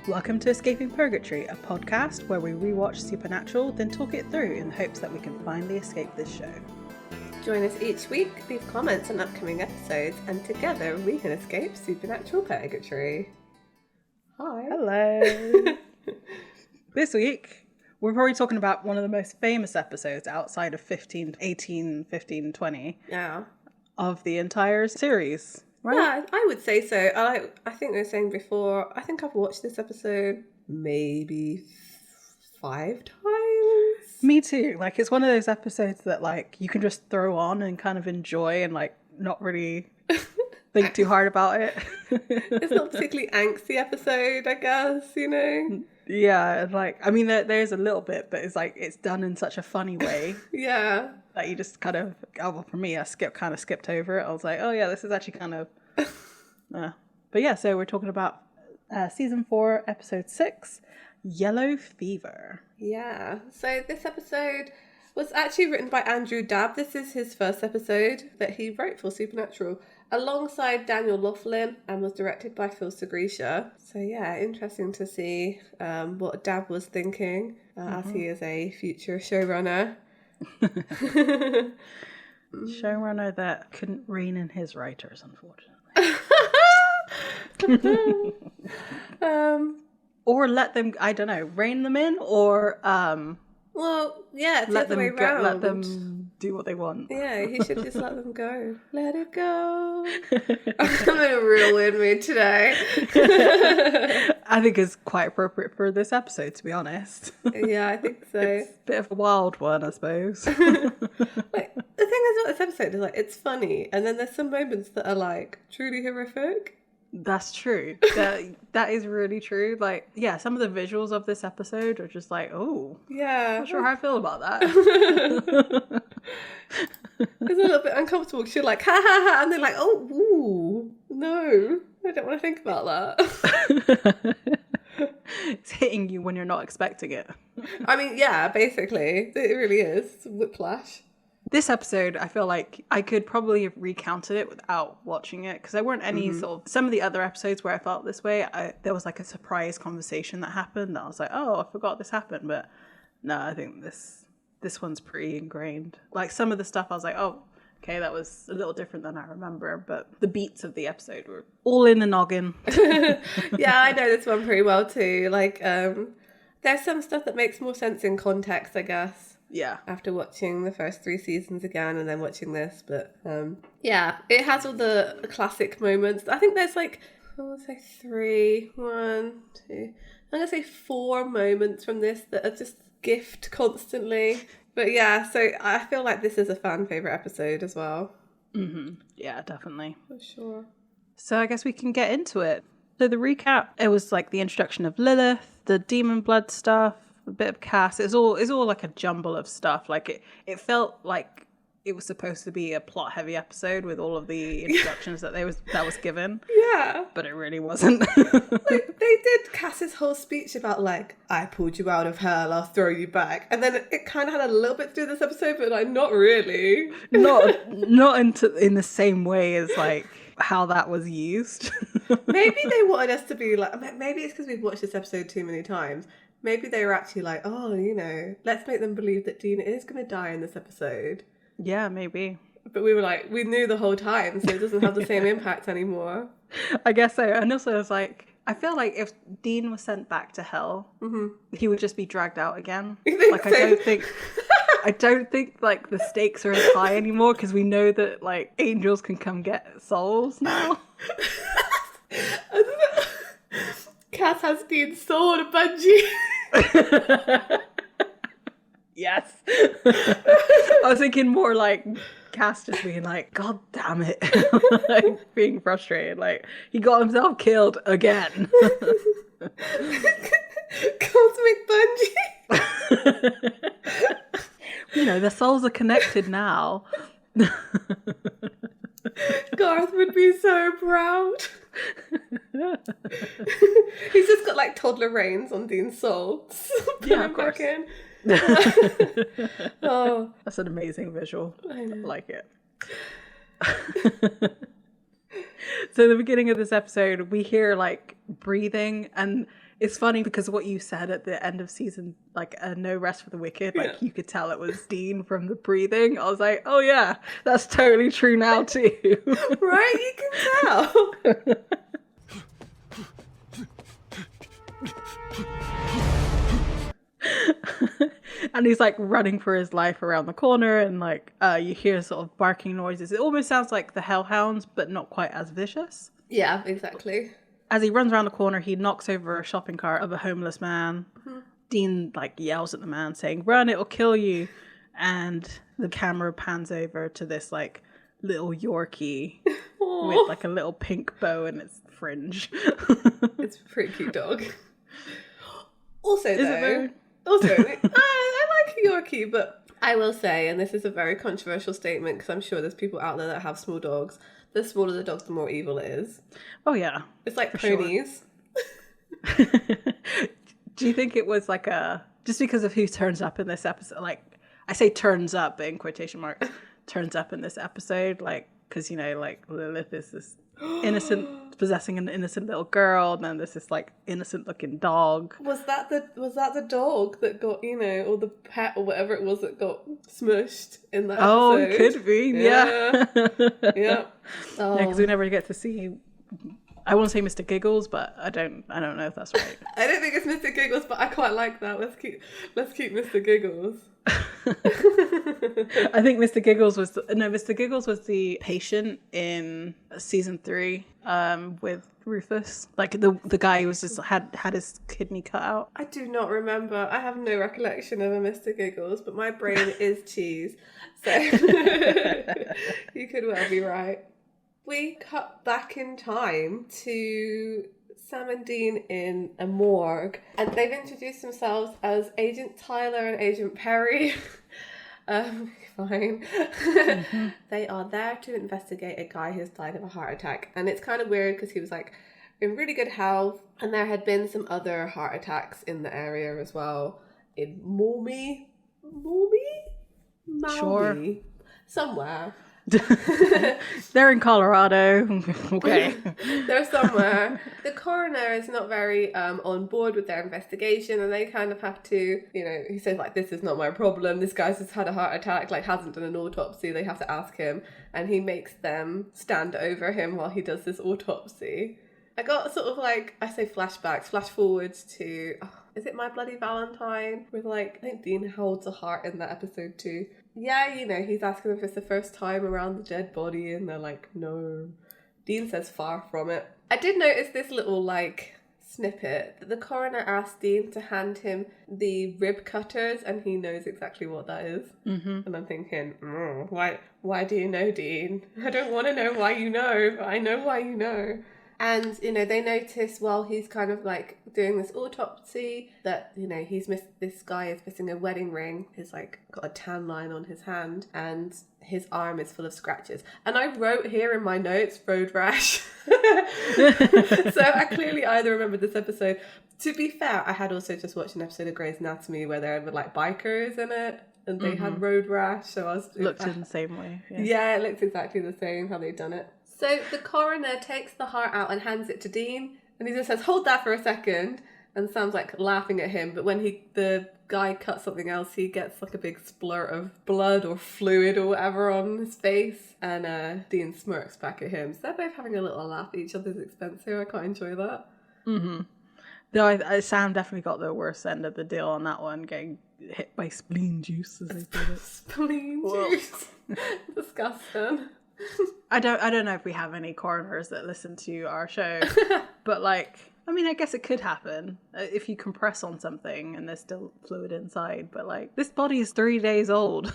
Welcome to Escape Purgatory, a podcast where we rewatch Supernatural, then talk it through in hopes that we can finally escape this show. Join us each week, leave comments on upcoming episodes, and together we can escape Supernatural Purgatory. Hi. Hello. This week, we're probably talking about one of the most famous episodes outside of 15, 20 of the entire series. Right? Yeah, I would say so. I think we were saying before, I think I've watched this episode maybe 5 times. Me too. Like, it's one of those episodes that, like, you can just throw on and kind of enjoy and, like, not really think too hard about it. It's not a particularly angsty episode, I guess, you know? Yeah, like, I mean, there's a little bit, but it's like, it's done in such a funny way. Yeah. That you just kind of, well, for me, I skipped over it. I was like, oh yeah, this is actually kind of, but yeah, so we're talking about season 4, episode 6, Yellow Fever. Yeah, so this episode was actually written by Andrew Dabb. This is his first episode that he wrote for Supernatural alongside Daniel Laughlin and was directed by Phil Segresha. So yeah, interesting to see what Dabb was thinking as he is a future showrunner. Showrunner that couldn't rein in his writers, unfortunately. Or let them, I don't know, rein them in, or well, yeah, it's the other way around. Let them do what they want. Yeah, he should just let them go. Let it go. I'm in a real weird mood today. I think it's quite appropriate for this episode, to be honest. Yeah, I think so. It's a bit of a wild one, I suppose. Like, the thing is about this episode is, like, it's funny, and then there's some moments that are, like, truly horrific. That's true. That is really true. Like, yeah, some of the visuals of this episode are just like, oh, yeah, not sure how I feel about that. It's a little bit uncomfortable because you're like, ha ha ha, and they're like, oh, ooh, no, I don't want to think about that. It's hitting you when you're not expecting it. I mean, yeah, basically, it really is whiplash. This episode, I feel like I could probably have recounted it without watching it, because there weren't any sort of, some of the other episodes where I felt this way, there was like a surprise conversation that happened that I was like, oh, I forgot this happened. But no, I think this one's pretty ingrained. Like, some of the stuff I was like, oh, okay, that was a little different than I remember, but the beats of the episode were all in the noggin. Yeah, I know this one pretty well too. Like, there's some stuff that makes more sense in context, I guess. Yeah. After watching the first 3 seasons again and then watching this. But yeah, it has all the classic moments. I think there's like, I want to say 3, 1, 2, I'm going to say 4 moments from this that are just gift constantly. But yeah, so I feel like this is a fan favourite episode as well. Mm-hmm. Yeah, definitely. For sure. So I guess we can get into it. So the recap, it was like the introduction of Lilith, the demon blood stuff, a bit of Cass. It's all like a jumble of stuff. Like it felt like it was supposed to be a plot heavy episode with all of the introductions that was given. Yeah. But it really wasn't. Like, they did Cass's whole speech about, like, I pulled you out of hell, I'll throw you back. And then it kind of had a little bit to do with this episode, but like, not really. not in the same way as like how that was used. Maybe they wanted us to be like, maybe it's because we've watched this episode too many times. Maybe they were actually like, oh, you know, let's make them believe that Dean is going to die in this episode. Yeah, maybe. But we were like, we knew the whole time, so it doesn't have the same impact anymore. I guess so. And also, it's like, I feel like if Dean was sent back to hell, he would just be dragged out again. Like, so? I don't think like the stakes are as high anymore, because we know that like angels can come get souls now. I don't know. Cass has Dean's soul on a bungee. Yes. I was thinking more like Cass just being like, God damn it. Like, being frustrated. Like, he got himself killed again. Cosmic bungee. You know, the souls are connected now. Garth would be so proud. He's just got like toddler reins on Dean's soul. Put him back in. Oh, that's an amazing visual. I know. I like it. So the beginning of this episode, we hear like breathing, and It's funny because what you said at the end of season, like No Rest for the Wicked, like you could tell it was Dean from the breathing. I was like, oh yeah, that's totally true now too. Right? You can tell. And he's like running for his life around the corner, and like you hear sort of barking noises. It almost sounds like the hellhounds, but not quite as vicious. Yeah, exactly. As he runs around the corner, he knocks over a shopping cart of a homeless man. Mm-hmm. Dean like yells at the man saying, "Run, it'll kill you." And the camera pans over to this like little Yorkie with like a little pink bow in its fringe. It's a pretty cute dog. Also, I like a Yorkie, but I will say, and this is a very controversial statement because I'm sure there's people out there that have small dogs, the smaller the dogs, the more evil it is. Oh, yeah. It's like ponies. Sure. Do you think it was like just because of who turns up in this episode, like, I say turns up in quotation marks, turns up in this episode, like, because, you know, like, Lilith is this innocent, possessing an innocent little girl, and then there's this like innocent looking dog. Was that the dog that got, you know, or the pet or whatever it was that got smushed in that episode? Oh, it could be, yeah. Yeah. Oh. Yeah, because we never get to see. I want to say Mr. Giggles, but I don't know if that's right. I don't think it's Mr. Giggles, but I quite like that. Let's keep Mr. Giggles. I think Mr. Giggles was the patient in season 3 with Rufus, like the guy who was just had his kidney cut out. I do not remember. I have no recollection of a Mr. Giggles, but my brain is cheese, so you could well be right. We cut back in time to Sam and Dean in a morgue, and they've introduced themselves as Agent Tyler and Agent Perry. Fine. Mm-hmm. They are there to investigate a guy who's died of a heart attack, and it's kind of weird because he was like in really good health, and there had been some other heart attacks in the area as well, in Maumee, sure, somewhere. They're in Colorado. Okay. They're somewhere. The coroner is not very on board with their investigation, and they kind of have to, you know, he says like, this is not my problem, this guy's just had a heart attack, like hasn't done an autopsy. They have to ask him, and he makes them stand over him while he does this autopsy. I got sort of like, I say flash forwards to, is it My Bloody Valentine? With like, I think Dean holds a heart in that episode too. Yeah, you know, he's asking if it's the first time around the dead body, and they're like, no. Dean says far from it. I did notice this little like snippet that the coroner asked Dean to hand him the rib cutters, and he knows exactly what that is. Mm-hmm. And I'm thinking, why do you know, Dean? I don't want to know why you know, but I know why you know. And, you know, they notice while he's kind of like doing this autopsy that, you know, this guy is missing a wedding ring. He's like got a tan line on his hand, and his arm is full of scratches. And I wrote here in my notes, road rash. So I clearly either remembered this episode. To be fair, I had also just watched an episode of Grey's Anatomy where there were like bikers in it, and they had road rash. So I was looked in the same way. Yeah, it looks exactly the same how they'd done it. So the coroner takes the heart out and hands it to Dean, and he just says, hold that for a second, and Sam's like laughing at him, but when the guy cuts something else, he gets like a big splurt of blood or fluid or whatever on his face, and Dean smirks back at him. So they're both having a little laugh at each other's expense here. I quite enjoy that. Mm-hmm. Though Sam definitely got the worst end of the deal on that one, getting hit by spleen juice, as they put it. Spleen juice? Disgusting. I don't know if we have any coroners that listen to our show, but like, I mean, I guess it could happen if you compress on something and there's still fluid inside, but like, this body is 3 days old.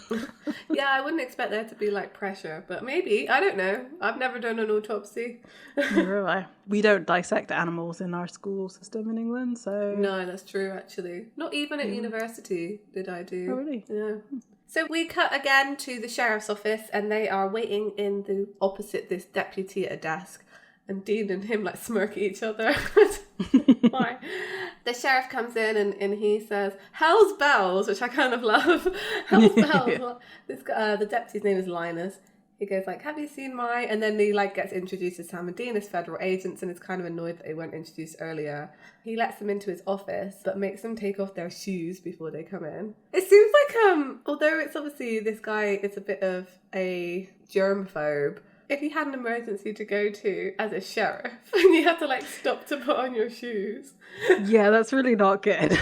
Yeah, I wouldn't expect there to be like pressure, but maybe, I don't know. I've never done an autopsy. Neither have I. We don't dissect animals in our school system in England, so... No, that's true, actually. Not even at university did I do. Oh, really? Yeah. So we cut again to the sheriff's office, and they are waiting opposite this deputy at a desk, and Dean and him like smirk at each other. Why? The sheriff comes in and he says, "Hell's bells," which I kind of love. Hell's bells. The deputy's name is Linus. he goes like, have you seen my... And then he like gets introduced to Sam and Dean as federal agents and is kind of annoyed that they weren't introduced earlier. He lets them into his office but makes them take off their shoes before they come in. It seems like, although it's obviously this guy is a bit of a germphobe, if you had an emergency to go to as a sheriff and you have to like stop to put on your shoes. Yeah, that's really not good.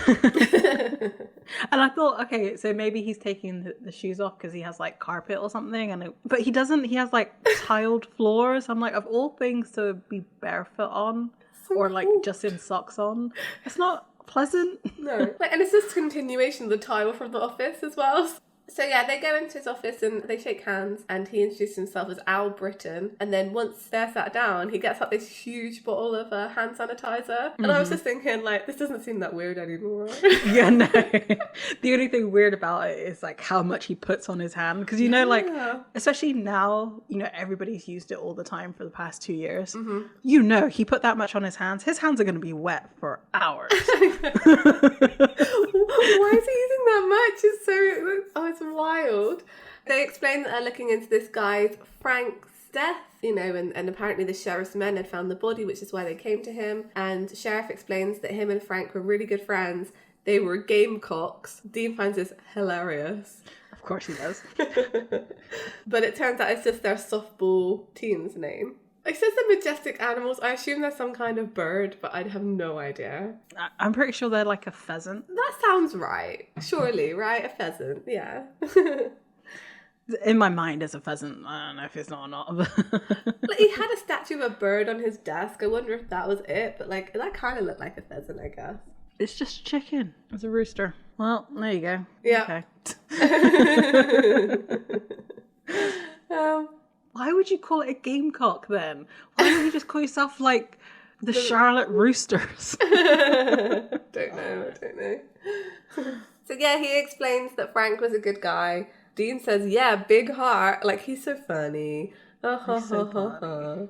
And I thought, okay, so maybe he's taking the shoes off because he has like carpet or something, but he doesn't. He has like tiled floors. I'm like, of all things to be barefoot on or like just in socks on, it's not pleasant. No, like, and it's just continuation of the tile from the office as well. So yeah, they go into his office and they shake hands and he introduces himself as Al Britton. And then once they're sat down, he gets out this huge bottle of hand sanitizer. And I was just thinking, like, this doesn't seem that weird anymore. Yeah, no. The only thing weird about it is like how much he puts on his hand. Because, you know, like, especially now, you know, everybo's used it all the time for the past 2 years. You know, he put that much on his hands. His hands are going to be wet for hours. Why is he using that much? It's so... it's wild. They explain that they're looking into this guy's, Frank's, death, you know, and apparently the sheriff's men had found the body, which is why they came to him. And Sheriff explains that him and Frank were really good friends. They were gamecocks. Dean finds this hilarious. Of course he does. But it turns out it's just their softball team's name. It says they're majestic animals. I assume they're some kind of bird, but I'd have no idea. I'm pretty sure they're like a pheasant. That sounds right. Surely, right? A pheasant, yeah. In my mind, as a pheasant. I don't know if it's not or not. Like, he had a statue of a bird on his desk. I wonder if that was it. But like, that kind of looked like a pheasant, I guess. It's just chicken. It's a rooster. Well, there you go. Yeah. Okay. Why would you call it a gamecock then? Why don't you just call yourself like the Charlotte Roosters? Don't know. So yeah, he explains that Frank was a good guy. Dean says, yeah, big heart. Like, he's so funny. He's so funny.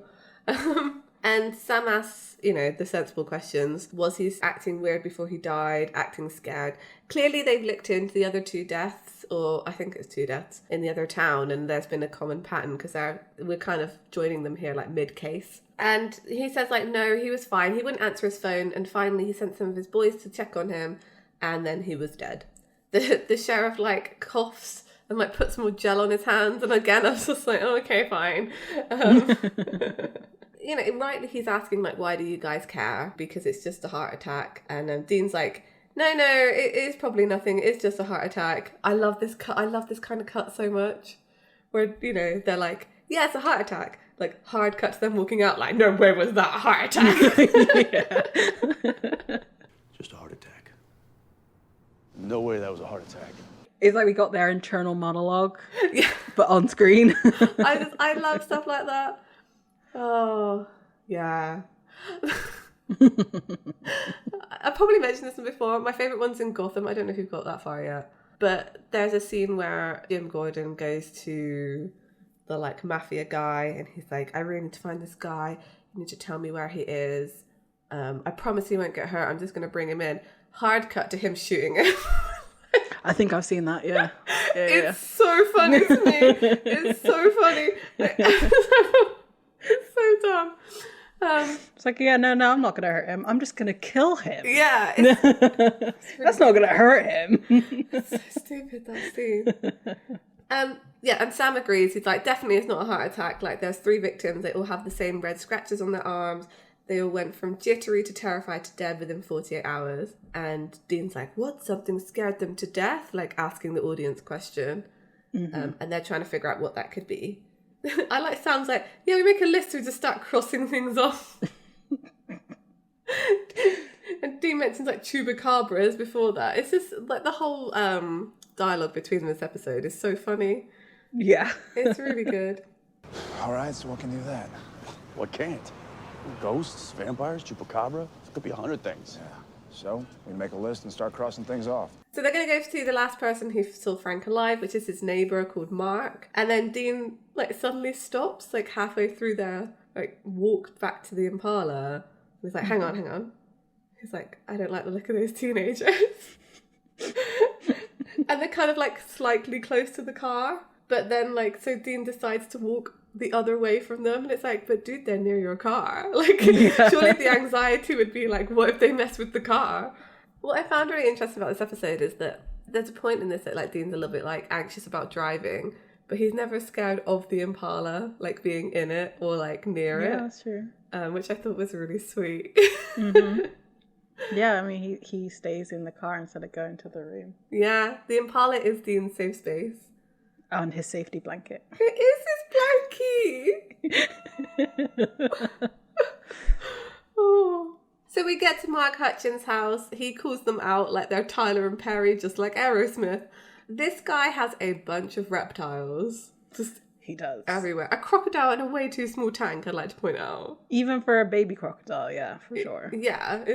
And Sam asks, you know, the sensible questions. Was he acting weird before he died? Acting scared? Clearly they've looked into the other 2 deaths, or I think it's 2 deaths, in the other town, and there's been a common pattern because we're kind of joining them here, like, mid-case. And he says, like, no, he was fine. He wouldn't answer his phone, and finally he sent some of his boys to check on him, and then he was dead. The sheriff, like, coughs and, like, puts more gel on his hands, and again I was just like, oh, okay, fine. You know, rightly he's asking, like, why do you guys care? Because it's just a heart attack. And Dean's like, no, it is probably nothing. It's just a heart attack. I love this cut. I love this kind of cut so much. Where, you know, they're like, yeah, it's a heart attack. Like, hard cut to them walking out like, no, where was that heart attack? Just a heart attack. No way that was a heart attack. It's like we got their internal monologue, Yeah. but on screen. I love stuff like that. Oh, yeah. I probably mentioned this one before. My favourite one's in Gotham. I don't know if you've got that far yet. But there's a scene where Jim Gordon goes to the, like, mafia guy and he's like, I really need to find this guy. You need to tell me where he is. I promise he won't get hurt. I'm just going to bring him in. Hard cut to him shooting him. I think I've seen that, yeah. It's so funny to me. It's so funny. It's so dumb. It's like, yeah, no, I'm not going to hurt him. I'm just going to kill him. Yeah. That's not going to hurt him. It's so stupid, that scene. Yeah, and Sam agrees. He's like, definitely it's not a heart attack. Like, there's 3 victims. They all have the same red scratches on their arms. They all went from jittery to terrified to dead within 48 hours. And Dean's like, what? Something scared them to death? Like, asking the audience question. And they're trying to figure out what that could be. I like Sam's like, yeah, we make a list, we just start crossing things off. And Dean mentions like chupacabras before that. It's just like the whole dialogue between this episode is so funny. Yeah. It's really good. All right, so what can do that? What can't? Ghosts, vampires, chupacabra? It could be 100 things. Yeah. So we make a list and start crossing things off. So they're going to go to see the last person who saw Frank alive, which is his neighbour called Mark. And then Dean, like, suddenly stops, like, halfway through their, like, walk back to the Impala. He's like, hang on. He's like, I don't like the look of those teenagers. And they're kind of, like, slightly close to the car. But then, like, so Dean decides to walk the other way from them, and it's like, but dude, they're near your car. Like, surely the anxiety would be like, what if they mess with the car? What I found really interesting about this episode is that there's a point in this that, like, Dean's a little bit, like, anxious about driving, but he's never scared of the Impala, like, being in it or, like, near it. Yeah, that's true. Which I thought was really sweet. Mm-hmm. Yeah, I mean, he stays in the car instead of going to the room. Yeah, the Impala is Dean's safe space. On his safety blanket. It is his blankie! Oh. So we get to Mark Hutchins' house. He calls them out like they're Tyler and Perry, just like Aerosmith. This guy has a bunch of reptiles. Just he does. Everywhere. A crocodile in a way too small tank, I'd like to point out. Even for a baby crocodile, yeah, for sure. Yeah,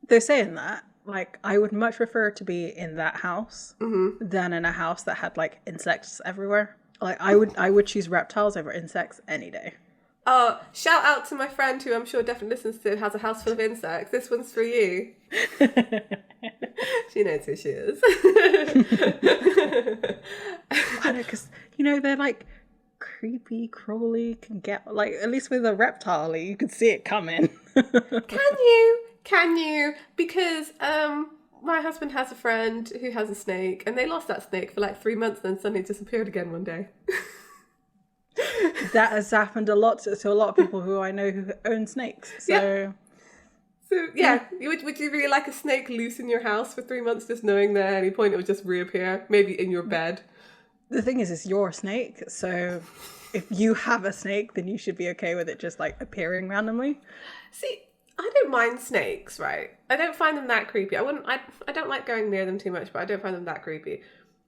They're saying that. Like, I would much prefer to be in that house than in a house that had, like, insects everywhere. Like, I would choose reptiles over insects any day. Shout out to my friend who I'm sure definitely listens to has a house full of insects. This one's for you. She knows who she is. I know, because, you know, they're, like, creepy, crawly, can get, like, at least with a reptile, you could see it coming. Can you? Because my husband has a friend who has a snake, and they lost that snake for like 3 months, then suddenly disappeared again one day. That has happened a lot to a lot of people who I know who own snakes. So yeah, would you really like a snake loose in your house for 3 months, just knowing that at any point it would just reappear, maybe in your bed? The thing is, it's your snake, so if you have a snake, then you should be okay with it just like appearing randomly. See, I don't mind snakes, right? I don't find them that creepy. I don't like going near them too much, but I don't find them that creepy.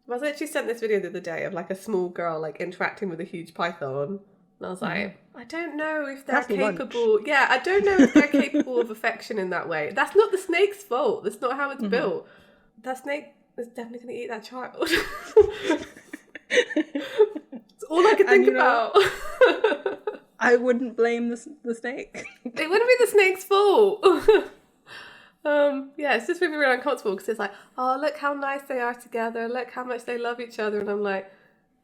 I was actually sent this video the other day of like a small girl like interacting with a huge python. And I was like, I don't know if they're capable. Lunch. Yeah, I don't know if they're capable of affection in that way. That's not the snake's fault. That's not how it's built. That snake is definitely going to eat that child. It's all I can think about. I wouldn't blame the snake. It wouldn't be the snake's fault. Yeah, it's just made me really uncomfortable because it's like, oh, look how nice they are together. Look how much they love each other. And I'm like,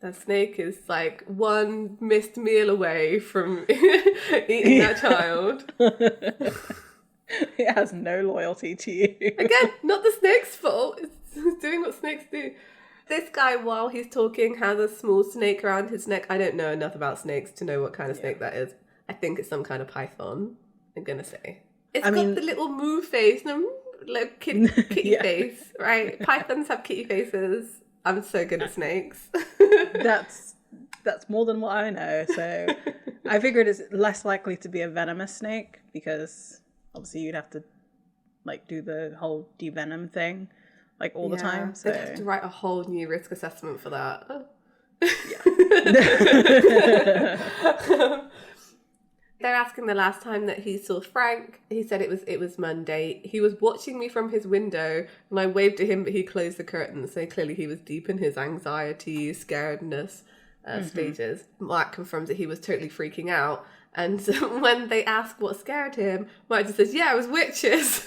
that snake is like one missed meal away from eating that child. It has no loyalty to you. Again, not the snake's fault. It's doing what snakes do. This guy, while he's talking, has a small snake around his neck. I don't know enough about snakes to know what kind of snake that is. I think it's some kind of python, I'm going to say. It's got the little moo face, like kitty face, right? Pythons have kitty faces. I'm so good at snakes. That's more than what I know. So I figured it's less likely to be a venomous snake because obviously you'd have to like do the whole devenom thing. Like all the time. So they'd have to write a whole new risk assessment for that. They're asking the last time that he saw Frank. He said it was Monday. He was watching me from his window and I waved at him, but he closed the curtain. So clearly he was deep in his anxiety, scaredness stages. Mark confirms that he was totally freaking out. And when they ask what scared him, Mark just says, yeah, it was witches.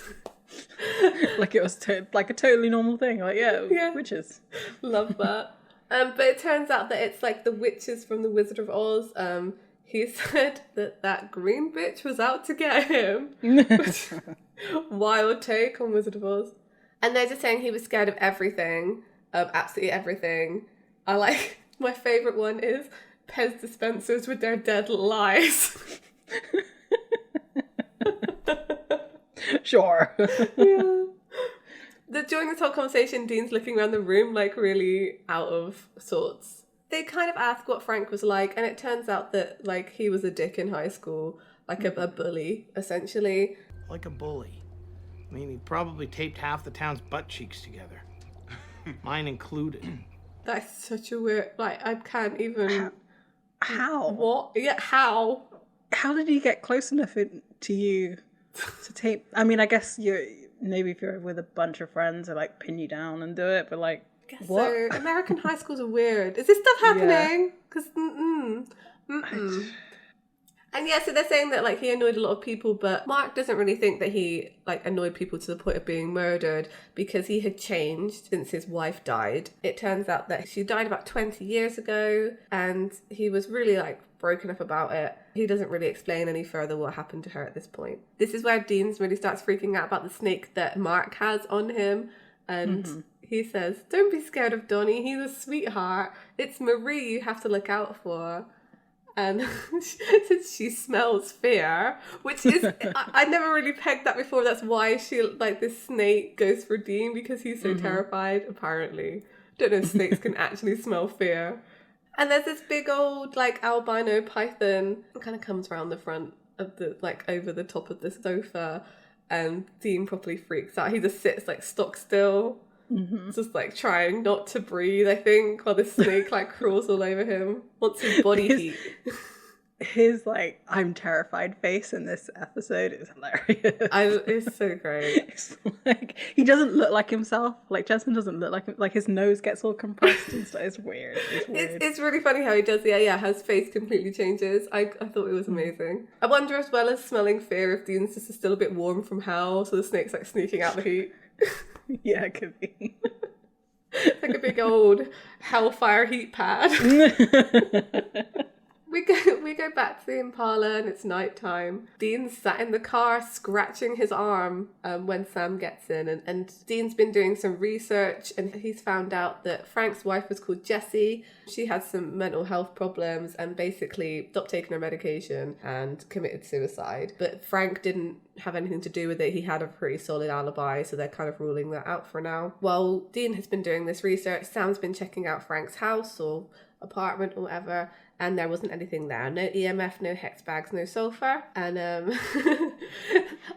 Like it was like a totally normal thing. Like, yeah. Witches. Love that. But it turns out that it's like the witches from The Wizard of Oz. He said that green bitch was out to get him. Wild take on Wizard of Oz. And they're just saying he was scared of everything. Absolutely everything. I like, my favourite one is Pez dispensers with their dead lies. Sure. Yeah. During this whole conversation, Dean's looking around the room like really out of sorts. They kind of ask what Frank was like, and it turns out that like he was a dick in high school, like a bully, essentially. Like a bully. I mean, he probably taped half the town's butt cheeks together. Mine included. That's such a weird, like, I can't even... How? What? Yeah, how? How did he get close enough to you to tape? I mean, I guess maybe if you're with a bunch of friends, they like pin you down and do it, but like, what? So American high schools are weird. Is this stuff happening? Because And yeah, so they're saying that like he annoyed a lot of people, but Mark doesn't really think that he like annoyed people to the point of being murdered because he had changed since his wife died. It turns out that she died about 20 years ago and he was really like broken up about it. He doesn't really explain any further what happened to her at this point. This is where Dean really starts freaking out about the snake that Mark has on him. And he says, don't be scared of Donnie. He's a sweetheart. It's Marie you have to look out for. And she smells fear, which is, I never really pegged that before. That's why she, like, this snake goes for Dean because he's so terrified, apparently. Don't know if snakes can actually smell fear. And there's this big old, like, albino python that kind of comes around the front of the, like, over the top of the sofa. And Dean properly freaks out. He just sits, like, stock still. Just like trying not to breathe, I think, while the snake like crawls all over him. Wants his body heat. His like I'm terrified face in this episode is hilarious. It's so great. It's like he doesn't look like himself. Like Jensen doesn't look like him. Like his nose gets all compressed and stuff. It's weird. It's really funny how he does. Yeah, how his face completely changes. I thought it was amazing. I wonder, as well as smelling fear, if Dean's just still a bit warm from hell, so the snake's like sneaking out the heat. Yeah, it could be. Like a big old hellfire heat pad. We go back to the Impala and it's nighttime. Dean's sat in the car scratching his arm when Sam gets in. And Dean's been doing some research and he's found out that Frank's wife was called Jessie. She had some mental health problems and basically stopped taking her medication and committed suicide. But Frank didn't have anything to do with it. He had a pretty solid alibi, so they're kind of ruling that out for now. While Dean has been doing this research, Sam's been checking out Frank's house or apartment or whatever, and there wasn't anything there. No EMF, no hex bags, no sulfur. And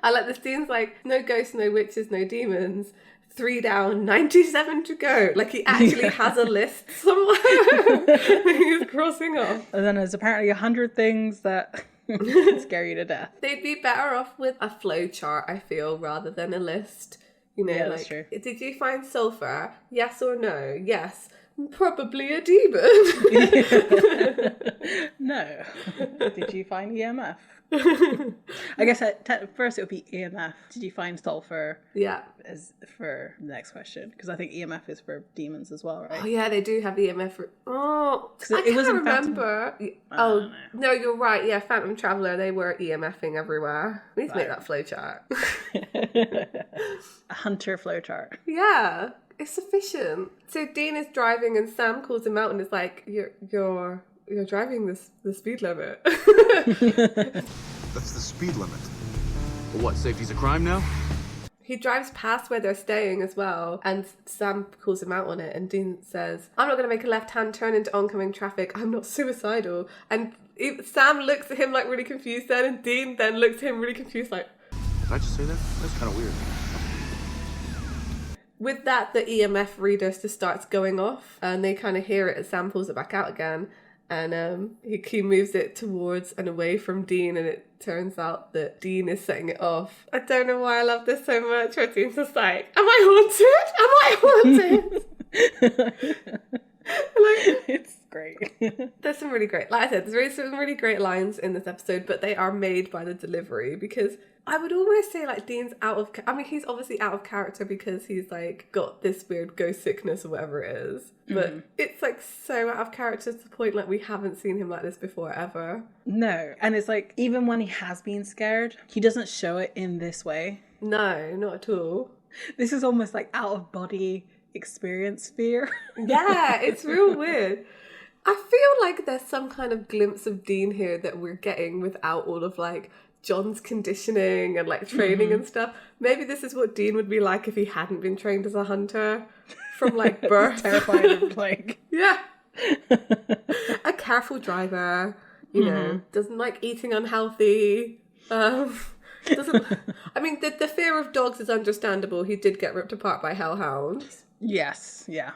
I like this. Dean's like, no ghosts, no witches, no demons. 3 down, 97 to go. Like he actually has a list somewhere he's crossing off. And then there's apparently 100 things that scare you to death. They'd be better off with a flow chart, I feel, rather than a list. You know, yeah, like, that's true. Did you find sulfur? Yes or no? Yes. Probably a demon. No. Did you find EMF? I guess first it would be EMF. Did you find sulfur? Yeah. As for the next question, because I think EMF is for demons as well, right? Oh yeah, they do have EMF. I it wasn't remember. Oh no, you're right. Yeah, Phantom Traveler. They were EMFing everywhere. We need to make that flowchart. A hunter flowchart. Yeah. It's sufficient. So Dean is driving and Sam calls him out and is like, you're driving the speed limit. That's the speed limit. But what, safety's a crime now? He drives past where they're staying as well, and Sam calls him out on it, and Dean says, I'm not going to make a left-hand turn into oncoming traffic. I'm not suicidal. And Sam looks at him like really confused then, and Dean then looks at him really confused like, did I just say that? That's kind of weird. With that, the EMF reader just starts going off, and they kind of hear it as Sam pulls it back out again. And he moves it towards and away from Dean, and it turns out that Dean is setting it off. I don't know why I love this so much, where Dean's just like, am I haunted? Like, it's great. There's some really great, like I said, there's some really great lines in this episode, but they are made by the delivery, because I would almost say like Dean's he's obviously out of character because he's like got this weird ghost sickness or whatever it is, but it's like so out of character to the point like we haven't seen him like this before ever. No, and it's like even when he has been scared, he doesn't show it in this way. No, not at all. This is almost like out of body experience fear. Yeah, it's real weird. I feel like there's some kind of glimpse of Dean here that we're getting without all of like John's conditioning and like training and stuff. Maybe this is what Dean would be like if he hadn't been trained as a hunter from like birth. Terrified of like yeah. A careful driver, you know, doesn't like eating unhealthy. Doesn't. I mean, the fear of dogs is understandable. He did get ripped apart by hellhounds. Yes, yeah.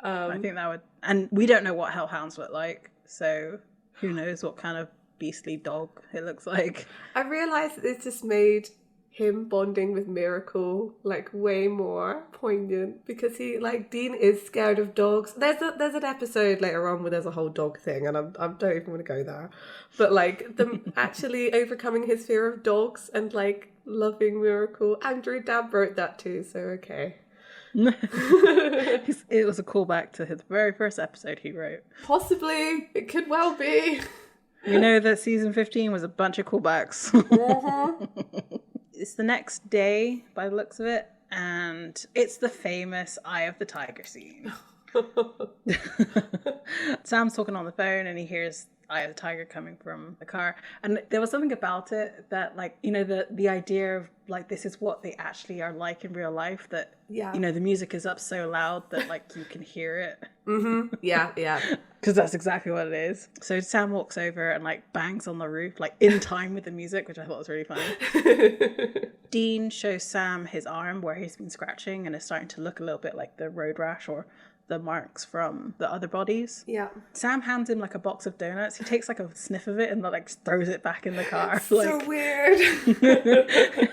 I think that would, and we don't know what hellhounds look like, so who knows what kind of beastly dog it looks like. I realised that it's just made him bonding with Miracle like way more poignant, because he, like, Dean is scared of dogs. There's an episode later on where there's a whole dog thing, and I don't even want to go there, but like them actually overcoming his fear of dogs and like loving Miracle. Andrew Dabb wrote that too, so okay. It was a callback to his very first episode he wrote. Possibly, it could well be. You know that season 15 was a bunch of callbacks. It's the next day by the looks of it, and it's the famous Eye of the Tiger scene. Sam's talking on the phone and he hears Eye of the Tiger coming from the car, and there was something about it that, like, you know, the idea of like this is what they actually are like in real life, that you know, the music is up so loud that like you can hear it. Yeah Because that's exactly what it is. So Sam walks over and like bangs on the roof, like in time with the music, which I thought was really funny. Dean shows Sam his arm where he's been scratching, and it's starting to look a little bit like the road rash or the marks from the other bodies. Yeah. Sam hands him like a box of donuts. He takes like a sniff of it and like throws it back in the car. It's like, so weird.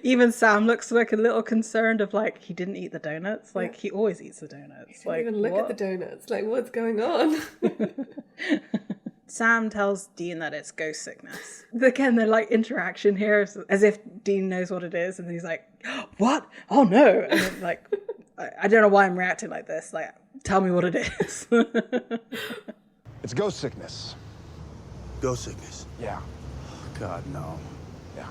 Even Sam looks like a little concerned of like, he didn't eat the donuts. Like, he always eats the donuts. Don't like, even look at the donuts. Like, what's going on? Sam tells Dean that it's ghost sickness. Again, the like interaction here is as if Dean knows what it is, and he's like, "What? Oh no!" And then, like, I don't know why I'm reacting like this. Like, tell me what it is. It's ghost sickness. Ghost sickness. Yeah. God, no. Yeah.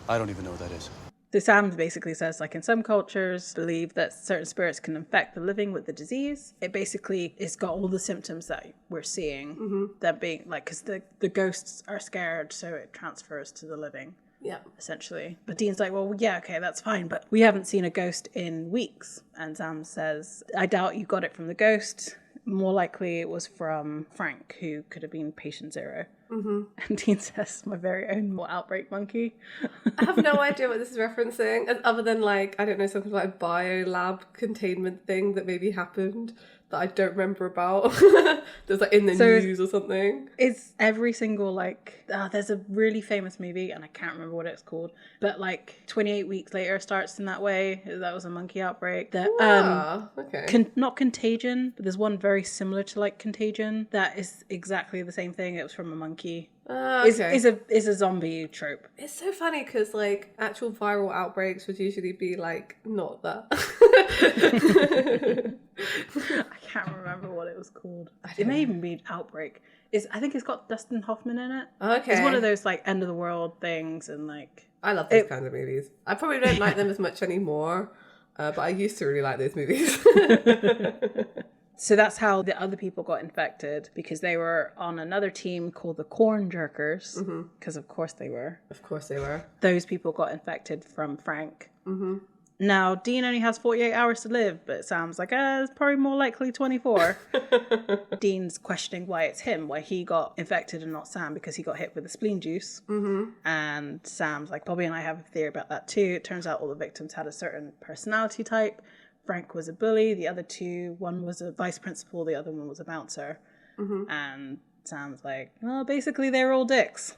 I don't even know what that is. So Sam basically says, like, in some cultures believe that certain spirits can infect the living with the disease. It basically, it's got all the symptoms that we're seeing. That being, like, because the ghosts are scared, so it transfers to the living. Yeah. Essentially. But Dean's like, well, yeah, okay, that's fine, but we haven't seen a ghost in weeks. And Sam says, I doubt you got it from the ghost. More likely it was from Frank, who could have been patient zero. And Dean says, my very own outbreak monkey. I have no idea what this is referencing, other than, like, I don't know, something like a biolab containment thing that maybe happened that I don't remember about. There's like in the news or something. It's every single, like, there's a really famous movie, and I can't remember what it's called, but like 28 weeks later starts in that way. That was a monkey outbreak. That okay. Not Contagion, but there's one very similar to like Contagion that is exactly the same thing. It was from a monkey. Okay. Is a zombie trope. It's so funny because, like, actual viral outbreaks would usually be like not that. I can't remember what it was called. It may even be Outbreak. I think it's got Dustin Hoffman in it. Okay. It's one of those like end of the world things, and like I love those kinds of movies. I probably don't like them as much anymore, but I used to really like those movies. So that's how the other people got infected, because they were on another team called the Corn Jerkers, because of course they were. Of course they were. Those people got infected from Frank. Now, Dean only has 48 hours to live, but Sam's like, it's probably more likely 24. Dean's questioning why it's him, why he got infected and not Sam, because he got hit with the spleen juice. And Sam's like, Bobby and I have a theory about that too. It turns out all the victims had a certain personality type. Frank was a bully, the other two, one was a vice principal, the other one was a bouncer. And Sam's like, well, basically they were all dicks.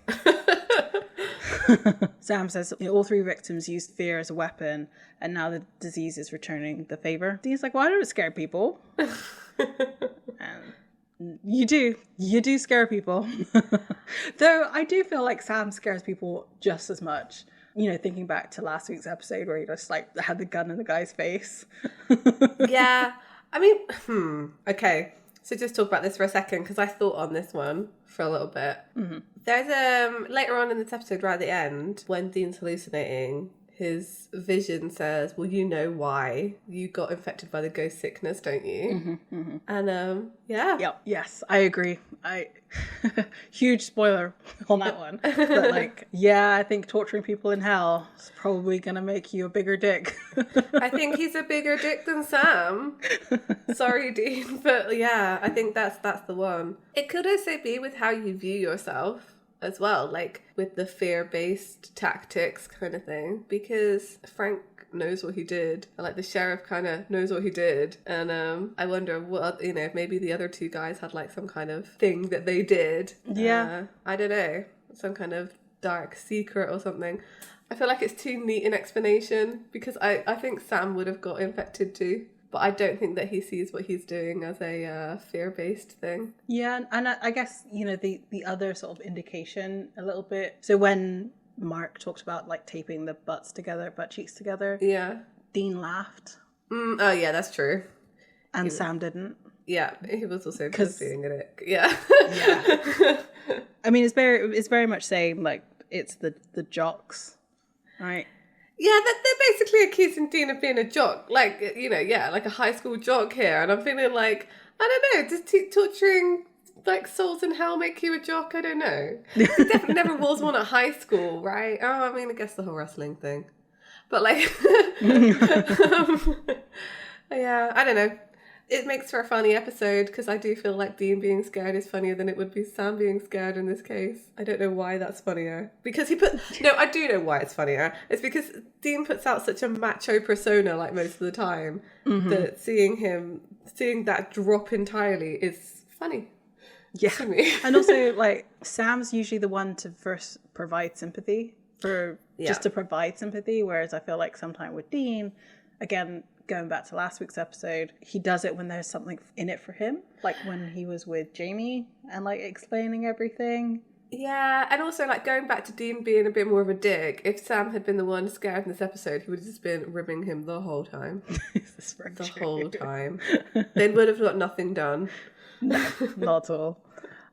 Sam says all three victims used fear as a weapon, and now the disease is returning the favor. Dean's like, well, I don't scare people. And you do scare people. Though I do feel like Sam scares people just as much. You know, thinking back to last week's episode where he just like had the gun in the guy's face. Yeah. I mean, okay. So just talk about this for a second, because I thought on this one for a little bit. There's later on in this episode, right at the end, when Dean's hallucinating, his vision says, well, you know why you got infected by the ghost sickness, don't you? And yeah. Yep. Yes, I agree. Huge spoiler on that one. But like, yeah, I think torturing people in hell is probably gonna make you a bigger dick. I think he's a bigger dick than Sam. Sorry, Dean, but yeah, I think that's the one. It could also be with how you view yourself as well, like with the fear-based tactics kind of thing, because Frank knows what he did, like the sheriff kind of knows what he did, and I wonder what, you know, maybe the other two guys had like some kind of thing that they did. Yeah. I don't know, some kind of dark secret or something. I feel like it's too neat an explanation because I think Sam would have got infected too. But I don't think that he sees what he's doing as a fear-based thing. Yeah, and I guess, you know, the other sort of indication a little bit. So when Mark talked about like taping the butt cheeks together. Yeah. Dean laughed. Oh yeah, that's true. And Sam didn't. Yeah, he was also being it. Yeah. Yeah. I mean, it's very much saying like it's the jocks, right? Yeah, they're basically accusing Dean of being a jock, like, you know, yeah, like a high school jock here. And I'm feeling like, I don't know, does torturing like souls in hell make you a jock? I don't know. He definitely never was one at high school, right? Oh, I mean, I guess the whole wrestling thing. But like, yeah, I don't know. It makes for a funny episode because I do feel like Dean being scared is funnier than it would be Sam being scared in this case. I don't know why that's funnier. Because I do know why it's funnier. It's because Dean puts out such a macho persona like most of the time that seeing that drop entirely is funny. Yeah. To me. And also like Sam's usually the one to first provide sympathy just to provide sympathy. Whereas I feel like sometimes with Dean, again, going back to last week's episode, he does it when there's something in it for him. Like when he was with Jamie and like explaining everything. Yeah, and also like going back to Dean being a bit more of a dick, if Sam had been the one scared in this episode, he would have just been ribbing him the whole time. Whole time. They would have got nothing done. No, not at all.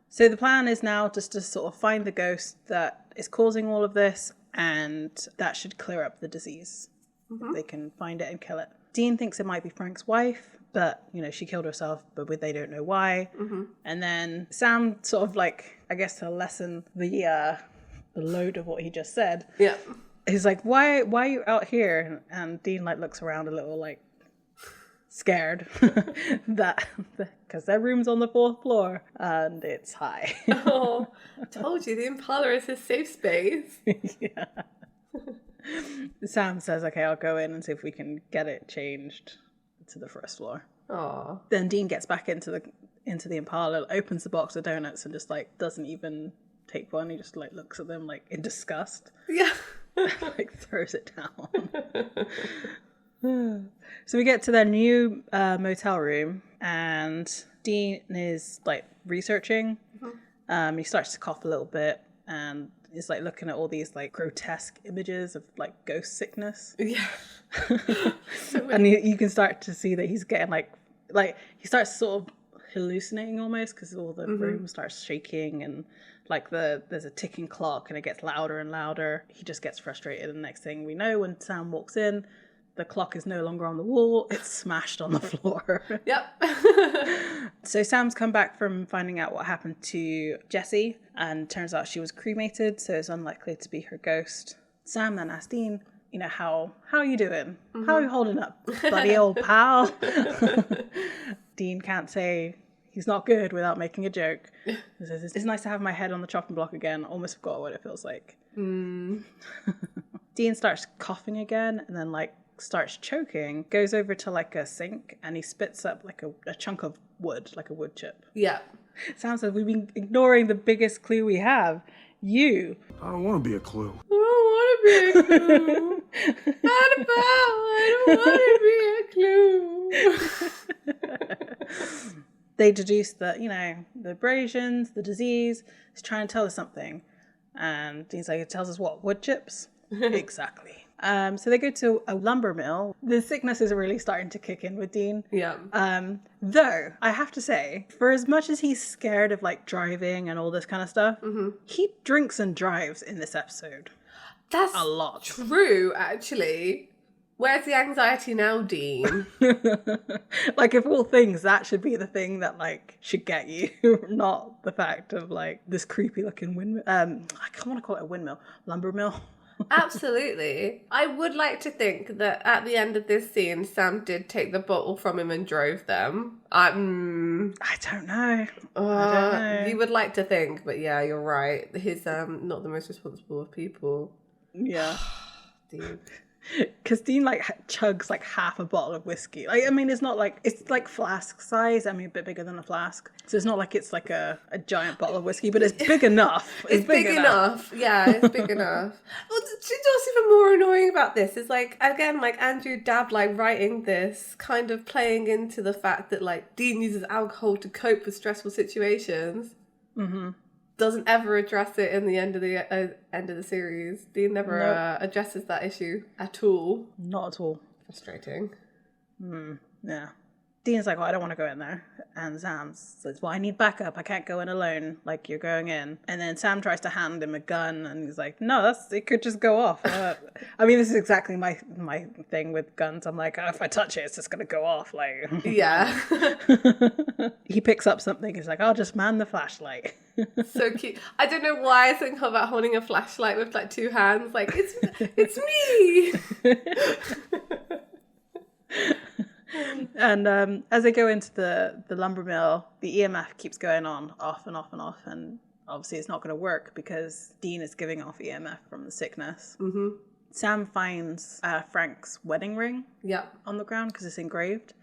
So the plan is now just to sort of find the ghost that is causing all of this, and that should clear up the disease. They can find it and kill it. Dean thinks it might be Frank's wife, but, you know, she killed herself, but they don't know why. And then Sam sort of like, I guess to lessen the load of what he just said. Yeah. He's like, why are you out here? And Dean like looks around a little like scared because their room's on the 4th floor and it's high. Oh, I told you the Impala is his safe space. Yeah. Sam says, okay, I'll go in and see if we can get it changed to the 1st floor. Aw. Then Dean gets back into the Impala, opens the box of donuts and just like doesn't even take one. He just like looks at them like in disgust. Yeah. Like throws it down. So we get to their new motel room and Dean is like researching. He starts to cough a little bit and is like looking at all these like grotesque images of like ghost sickness. Yeah. And you can start to see that he's getting like he starts sort of hallucinating almost because all the room starts shaking and like there's a ticking clock and it gets louder and louder. He just gets frustrated, and the next thing we know, when Sam walks in, the clock is no longer on the wall, it's smashed on the floor. Yep. So Sam's come back from finding out what happened to Jessie, and turns out she was cremated, so it's unlikely to be her ghost. Sam then asked Dean, you know, how are you doing? How are you holding up, buddy old pal? Dean can't say he's not good without making a joke. He says, it's nice to have my head on the chopping block again. Almost forgot what it feels like. Dean starts coughing again and then like starts choking, goes over to like a sink and he spits up like a chunk of wood, like a wood chip. Yeah. Sam says, we've been ignoring the biggest clue we have. You. I don't want to be a clue. I don't want to be a clue. Annabelle, I don't want to be a clue. They deduce that, you know, the abrasions, the disease, is trying to tell us something. And Dean's like, it tells us what? Wood chips? Exactly. So they go to a lumber mill. The sickness is really starting to kick in with Dean. Yeah. Though, I have to say, for as much as he's scared of like driving and all this kind of stuff, he drinks and drives in this episode. That's a lot. True, actually. Where's the anxiety now, Dean? Like, of all things, that should be the thing that, like, should get you, not the fact of, like, this creepy-looking windmill. I can't want to call it a windmill. Lumber mill. Absolutely. I would like to think that at the end of this scene, Sam did take the bottle from him and drove them. I don't know. I don't know. You would like to think, but yeah, you're right. He's not the most responsible of people. Yeah. Dude. Because Dean like chugs like half a bottle of whiskey. Like, I mean, it's not like, it's like flask size. I mean, a bit bigger than a flask. So it's not like it's like a giant bottle of whiskey, but it's big enough. It's big enough. Yeah, it's big enough. Well, what's even more annoying about this is like, again, like Andrew Dabb like writing this kind of playing into the fact that like Dean uses alcohol to cope with stressful situations. Mm-hmm. Doesn't ever address it in the end of the series. Dean never addresses that issue at all. Not at all. Frustrating. Yeah. Dean's like, I don't want to go in there. And Sam says, well, I need backup. I can't go in alone. Like, you're going in. And then Sam tries to hand him a gun. And he's like, no, it could just go off. I mean, this is exactly my thing with guns. I'm like, if I touch it, it's just going to go off. Like, yeah. He picks up something. He's like, I'll just man the flashlight. So cute. I don't know why I think about holding a flashlight with like two hands. Like, it's me. And as they go into the lumber mill, the EMF keeps going on, off and off and off, and obviously it's not going to work because Dean is giving off EMF from the sickness. Mm-hmm. Sam finds Frank's wedding ring on the ground because it's engraved.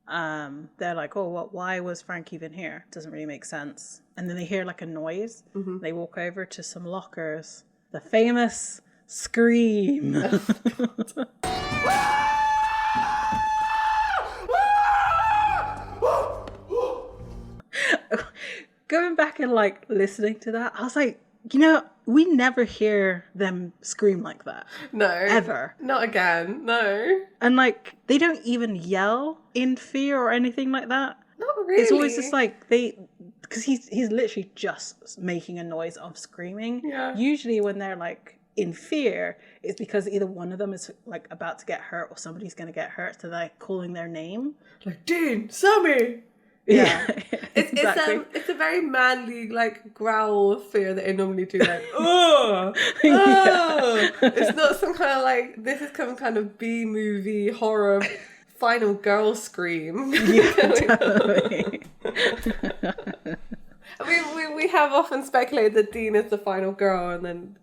They're like, oh, why was Frank even here? Doesn't really make sense. And then they hear like a noise. Mm-hmm. They walk over to some lockers. The famous scream. Going back and like listening to that, I was like, we never hear them scream like that. No. Ever. Not again. No. And like, they don't even yell in fear or anything like that. Not really. It's always just like because he's literally just making a noise of screaming. Yeah. Usually when they're like in fear, it's because either one of them is like about to get hurt or somebody's going to get hurt. So they're like calling their name. Like, Dean, Sammy. Yeah. Exactly. It's a very manly like growl of fear that they normally do, like oh, oh. It's not some kind of like, this is some kind of B-movie horror final girl scream. Yeah, totally. We have often speculated that Dean is the final girl, and then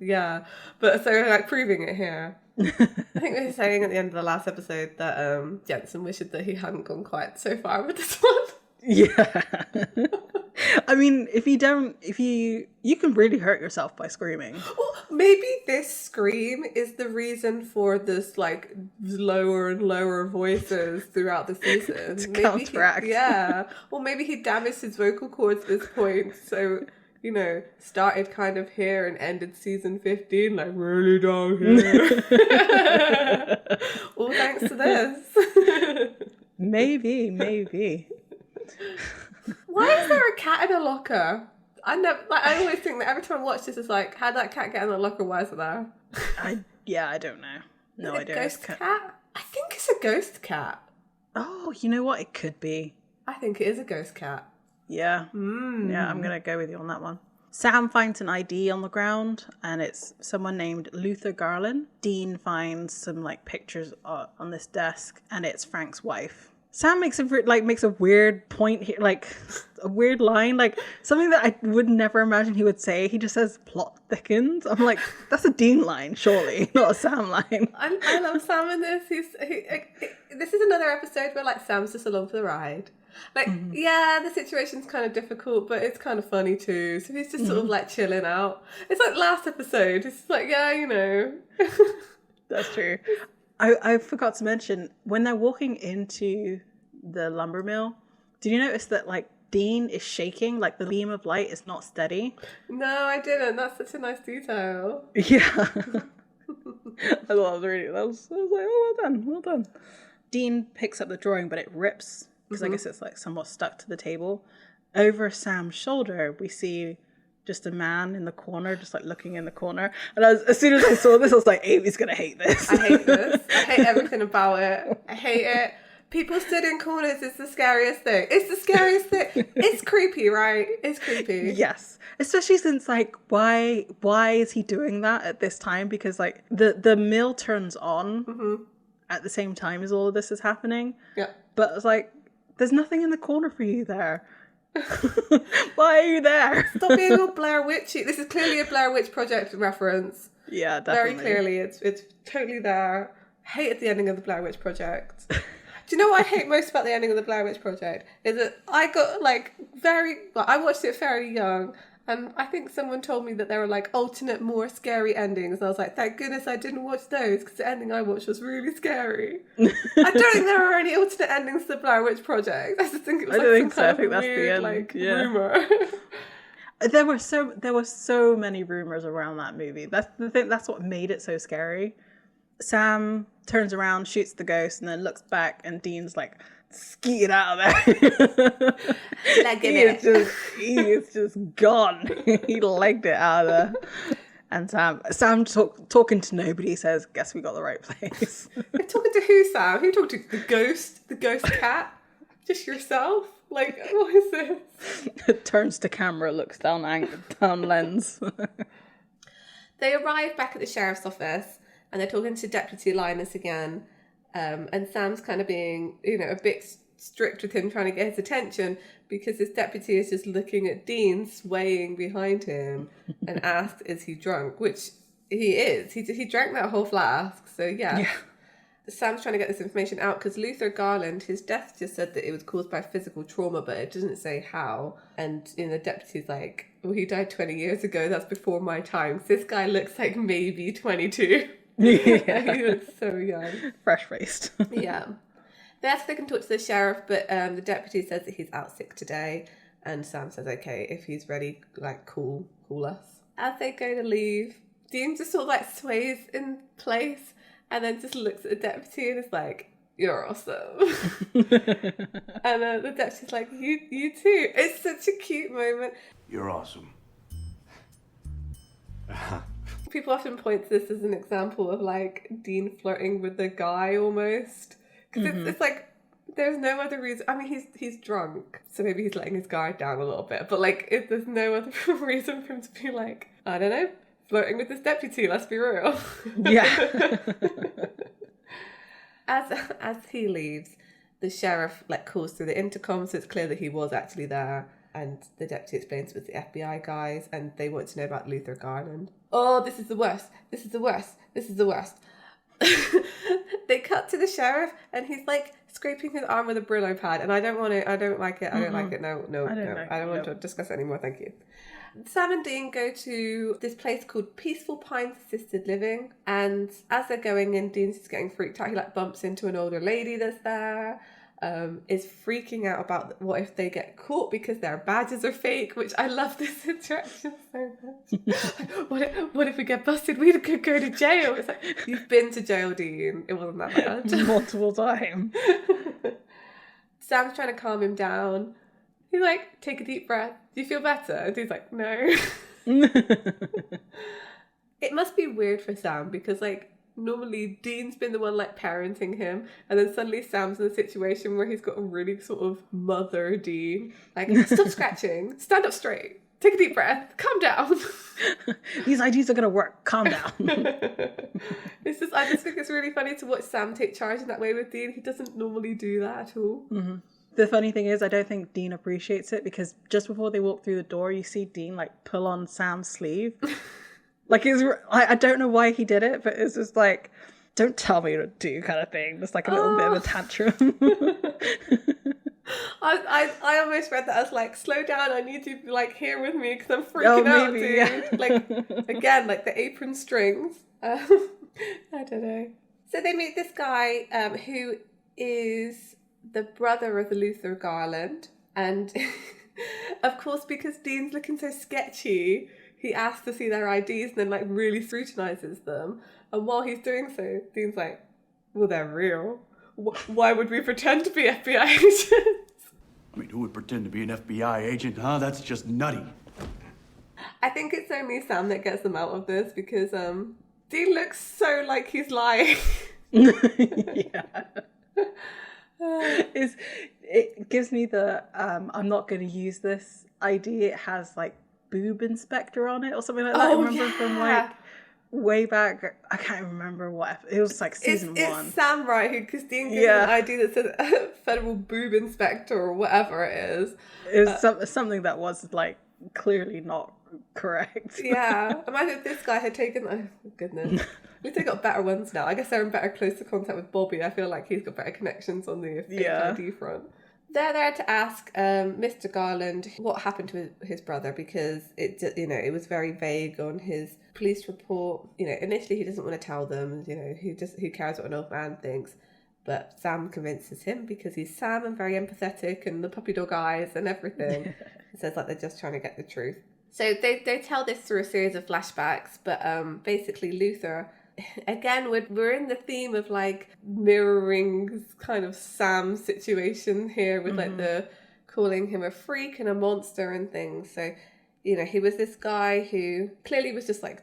but so like proving it here. I think we were saying at the end of the last episode that Jensen wished that he hadn't gone quite so far with this one. Yeah. I mean, you can really hurt yourself by screaming. Well, maybe this scream is the reason for this like lower and lower voices throughout the season. To counteract. Well, maybe he damaged his vocal cords at this point, so started kind of here and ended season 15 like really down here. All thanks to this. Maybe. Why is there a cat in a locker? I always think that every time I watch this, it's like, how'd that cat get in the locker? Why is it there? I don't know. No idea. Ghost cat? I think it's a ghost cat. Oh, you know what? It could be. I think it is a ghost cat. Yeah. Yeah, I'm gonna go with you on that one. Sam finds an ID on the ground, and it's someone named Luther Garland. Dean finds some like pictures on this desk, and it's Frank's wife. Sam makes a weird point here, like a weird line, like something that I would never imagine he would say. He just says plot thickens. I'm like, that's a Dean line, surely, not a Sam line. I love Sam in this. This is another episode where like Sam's just along for the ride. Like, the situation's kind of difficult, but it's kind of funny too. So he's just sort of like chilling out. It's like last episode. It's like, That's true. I forgot to mention, when they're walking into the lumber mill, did you notice that like Dean is shaking, like the beam of light is not steady? No, I didn't. That's such a nice detail. Yeah. I thought I was like, oh, well done. Dean picks up the drawing, but it rips because I guess it's like somewhat stuck to the table. Over Sam's shoulder, we see just a man in the corner, just like looking in the corner. And as soon as I saw this, I was like, Amy's gonna hate this. I hate this. I hate everything about it. I hate it. People stood in corners is the scariest thing. It's the scariest thing. It's creepy, right? It's creepy. Yes. Especially since like, why is he doing that at this time? Because like the mill turns on at the same time as all of this is happening. Yeah. But it's like, there's nothing in the corner for you there. Why are you there? Stop being all Blair Witchy. This is clearly a Blair Witch Project reference. Yeah, definitely. Very clearly, it's totally there. hated the ending of the Blair Witch Project. Do you know what I hate most about the ending of the Blair Witch Project? Is that I got I watched it very young, and I think someone told me that there were like alternate, more scary endings. And I was like, thank goodness I didn't watch those, because the ending I watched was really scary. I don't think there are any alternate endings to the Blair Witch Project. I just think it was some kind of weird rumor. There were so many rumors around that movie. That's the thing. That's what made it so scary. Sam turns around, shoots the ghost, and then looks back, and Dean's like skeeted out of there. He is just gone. He legged it out of there. And Sam talking to nobody says, "Guess we got the right place." You're talking to who, Sam? Who talking to? The ghost cat? Just yourself? Like, what is this? Turns to camera, looks down lens. They arrive back at the sheriff's office, and they're talking to Deputy Linus again. And Sam's kind of being, a bit strict with him, trying to get his attention, because his deputy is just looking at Dean swaying behind him and asks, is he drunk? Which he is. He drank that whole flask, so yeah. Sam's trying to get this information out because Luther Garland, his death just said that it was caused by physical trauma, but it doesn't say how. And the deputy's like, well, he died 20 years ago. That's before my time. So this guy looks like maybe 22. Yeah. He looks so young. Fresh-faced. Yeah. They can talk to the sheriff, but the deputy says that he's out sick today. And Sam says, okay, if he's ready, call us. As they go to leave, Dean just sort of sways in place and then just looks at the deputy and is like, you're awesome. And the deputy's like, you too. It's such a cute moment. You're awesome. People often point to this as an example of Dean flirting with the guy almost. Because it's like, there's no other reason. I mean, he's drunk, so maybe he's letting his guard down a little bit. But there's no other reason for him to be I don't know, flirting with this deputy, let's be real. Yeah. As he leaves, the sheriff calls through the intercom, so it's clear that he was actually there. And the deputy explains it was the FBI guys, and they want to know about Luther Garland. Oh, this is the worst. This is the worst. This is the worst. They cut to the sheriff, and he's scraping his arm with a Brillo pad, and I don't want to. I don't like it. I don't like it. No. I don't want to discuss it anymore. Thank you. Sam and Dean go to this place called Peaceful Pines Assisted Living, and as they're going in, Dean's just getting freaked out. He bumps into an older lady that's there, is freaking out about what if they get caught because their badges are fake, which I love this interaction so much. What if we get busted? We could go to jail. It's you've been to jail, Dean. It wasn't that bad. Multiple times. Sam's trying to calm him down. He's take a deep breath. Do you feel better? And he's no. It must be weird for Sam because normally Dean's been the one parenting him, and then suddenly Sam's in a situation where he's got a really sort of mother Dean. Stop scratching, stand up straight, take a deep breath, calm down. These ideas are gonna work. Calm down. I just think it's really funny to watch Sam take charge in that way with Dean. He doesn't normally do that at all. Mm-hmm. The funny thing is, I don't think Dean appreciates it because just before they walk through the door, you see Dean pull on Sam's sleeve. I don't know why he did it, but it's just don't tell me what to do kind of thing. Just a little bit of a tantrum. I almost read that as slow down, I need you to be here with me because I'm freaking out, dude. Yeah. Again, the apron strings. I don't know. So they meet this guy who is the brother of the Luther Garland, and of course because Dean's looking so sketchy, he asks to see their IDs and then really scrutinizes them. And while he's doing so, Dean's well, they're real. Why would we pretend to be FBI agents? I mean, who would pretend to be an FBI agent, huh? That's just nutty. I think it's only Sam that gets them out of this because Dean looks so like he's lying. Yeah. It gives me the I'm not going to use this ID. It has boob inspector on it or something like that. I remember from way back. I can't remember what it was season 1. It's Sam, right? Because Dean gives an ID that says federal boob inspector or whatever it is. It was something that was clearly not correct. Yeah. Imagine if this guy had taken... Oh, goodness. At least they got better ones now. I guess they're in better closer contact with Bobby. I feel like he's got better connections on the fake ID front. They're there to ask Mr. Garland what happened to his brother, because it was very vague on his police report. Initially he doesn't want to tell them. Who cares what an old man thinks? But Sam convinces him because he's Sam and very empathetic, and the puppy dog eyes and everything. It says like they're just trying to get the truth. So they tell this through a series of flashbacks, but basically Luther, again, we're in the theme of like mirroring kind of Sam's situation here with like the calling him a freak and a monster and things. So, he was this guy who clearly was just like,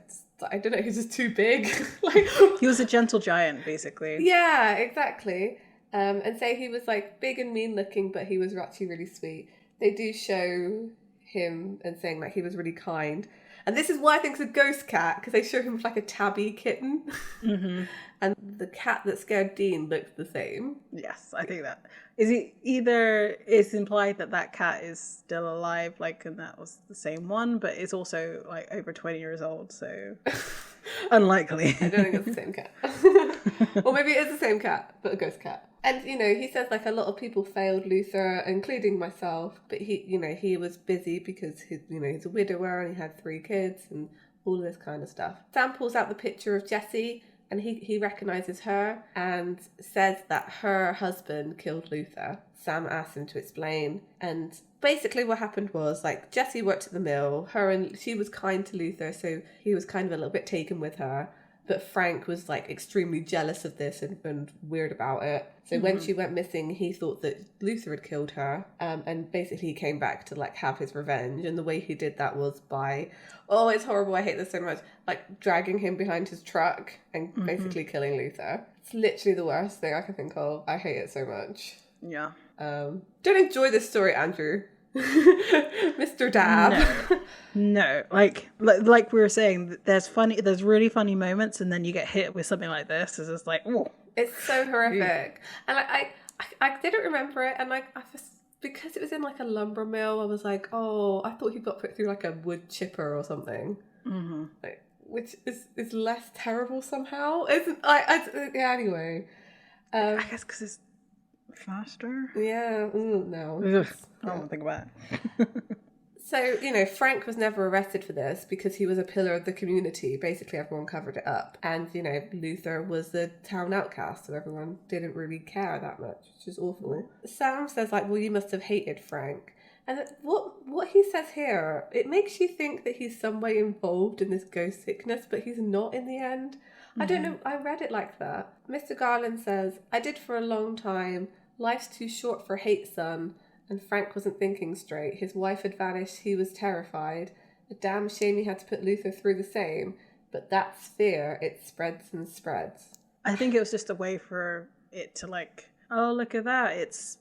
I don't know, he's just too big. Like he was a gentle giant, basically. Yeah, exactly. And say he was like big and mean looking, but he was actually really sweet. They do show him and saying like he was really kind. And this is why I think it's a ghost cat, because they show him with like a tabby kitten. And the cat that scared Dean looked the same. Yes, I think that. It's implied that cat is still alive, like, and that was the same one, but it's also like over 20 years old, so unlikely. I don't think it's the same cat. Or maybe it is the same cat, but a ghost cat. And, he says like a lot of people failed Luther, including myself, but he was busy because he's a widower and he had 3 kids and all this kind of stuff. Sam pulls out the picture of Jessie and he recognises her and says that her husband killed Luther. Sam asks him to explain, and basically what happened was like Jessie worked at the mill, she was kind to Luther, so he was kind of a little bit taken with her. But Frank was like extremely jealous of this and weird about it. So when she went missing, he thought that Luther had killed her. And basically he came back to like have his revenge. And the way he did that was by, it's horrible, I hate this so much, like dragging him behind his truck and basically killing Luther. It's literally the worst thing I can think of. I hate it so much. Yeah. Don't enjoy this story, Andrew. Mr. Dab. No. Like we were saying, there's really funny moments, and then you get hit with something like this. It's just like, oh, it's so horrific. And I didn't remember it, and because it was in like a lumber mill, I was like, I thought he got put through like a wood chipper or something, which is less terrible somehow. Anyway. I guess because it's faster. Yeah. No. I don't want to think about it. So, Frank was never arrested for this because he was a pillar of the community. Basically, everyone covered it up. And, Luther was the town outcast, so everyone didn't really care that much, which is awful. Sam says, like, well, you must have hated Frank. And what he says here, it makes you think that he's some way involved in this ghost sickness, but he's not in the end. I don't know, I read it like that. Mr. Garland says, I did for a long time. Life's too short for hate, son. And Frank wasn't thinking straight. His wife had vanished. He was terrified. A damn shame he had to put Luther through the same. But that's fear. It spreads and spreads. I think it was just a way for it to like, oh, look at that. It's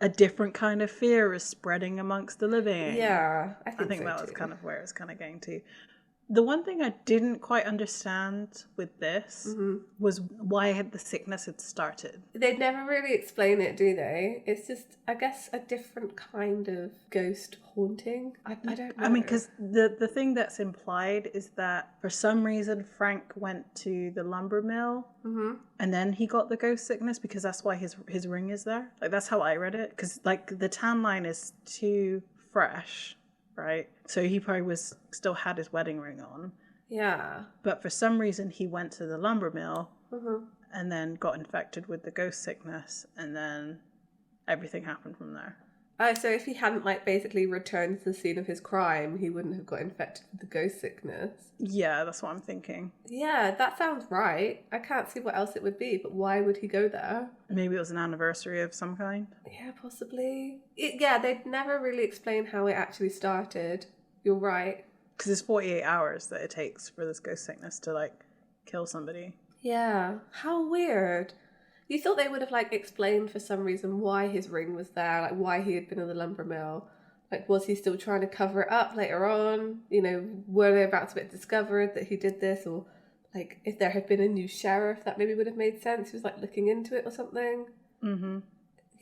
a different kind of fear is spreading amongst the living. Yeah, I think so that too. was kind of where it was kind of getting to. The one thing I didn't quite understand with this was why the sickness had started. They never really explain it, do they? It's just, I guess, a different kind of ghost haunting. I don't know. I mean, because the thing that's implied is that for some reason Frank went to the lumber mill and then he got the ghost sickness because that's why his ring is there. Like, that's how I read it. Because, like, the tan line is too fresh. Right, so he probably still had his wedding ring on. Yeah. But for some reason, he went to the lumber mill and then got infected with the ghost sickness, and then everything happened from there. Oh, so if he hadn't, like, basically returned to the scene of his crime, he wouldn't have got infected with the ghost sickness. Yeah, that's what I'm thinking. Yeah, that sounds right. I can't see what else it would be, but why would he go there? Maybe it was an anniversary of some kind. Yeah, possibly. They'd never really explain how it actually started. You're right. Because it's 48 hours that it takes for this ghost sickness to, like, kill somebody. Yeah, how weird. You thought they would have, like, explained for some reason why his ring was there, like, why he had been in the lumber mill. Like, was he still trying to cover it up later on? Were they about to get discovered that he did this? Or, like, if there had been a new sheriff, that maybe would have made sense. He was, like, looking into it or something. Mm-hmm.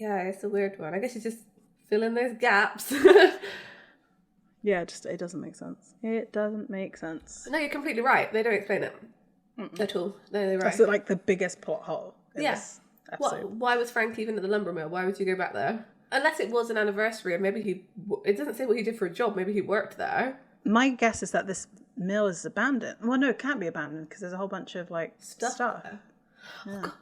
Yeah, it's a weird one. I guess you just fill in those gaps. Yeah, just it doesn't make sense. It doesn't make sense. No, you're completely right. They don't explain it at all. No, they're right. That's like the biggest plot hole in this episode. Why was Frank even at the lumber mill? Why would you go back there? Unless it was an anniversary, and maybe it doesn't say what he did for a job. Maybe he worked there. My guess is that this mill is abandoned. Well, no, it can't be abandoned because there's a whole bunch of like stuff. Yeah. Oh, God.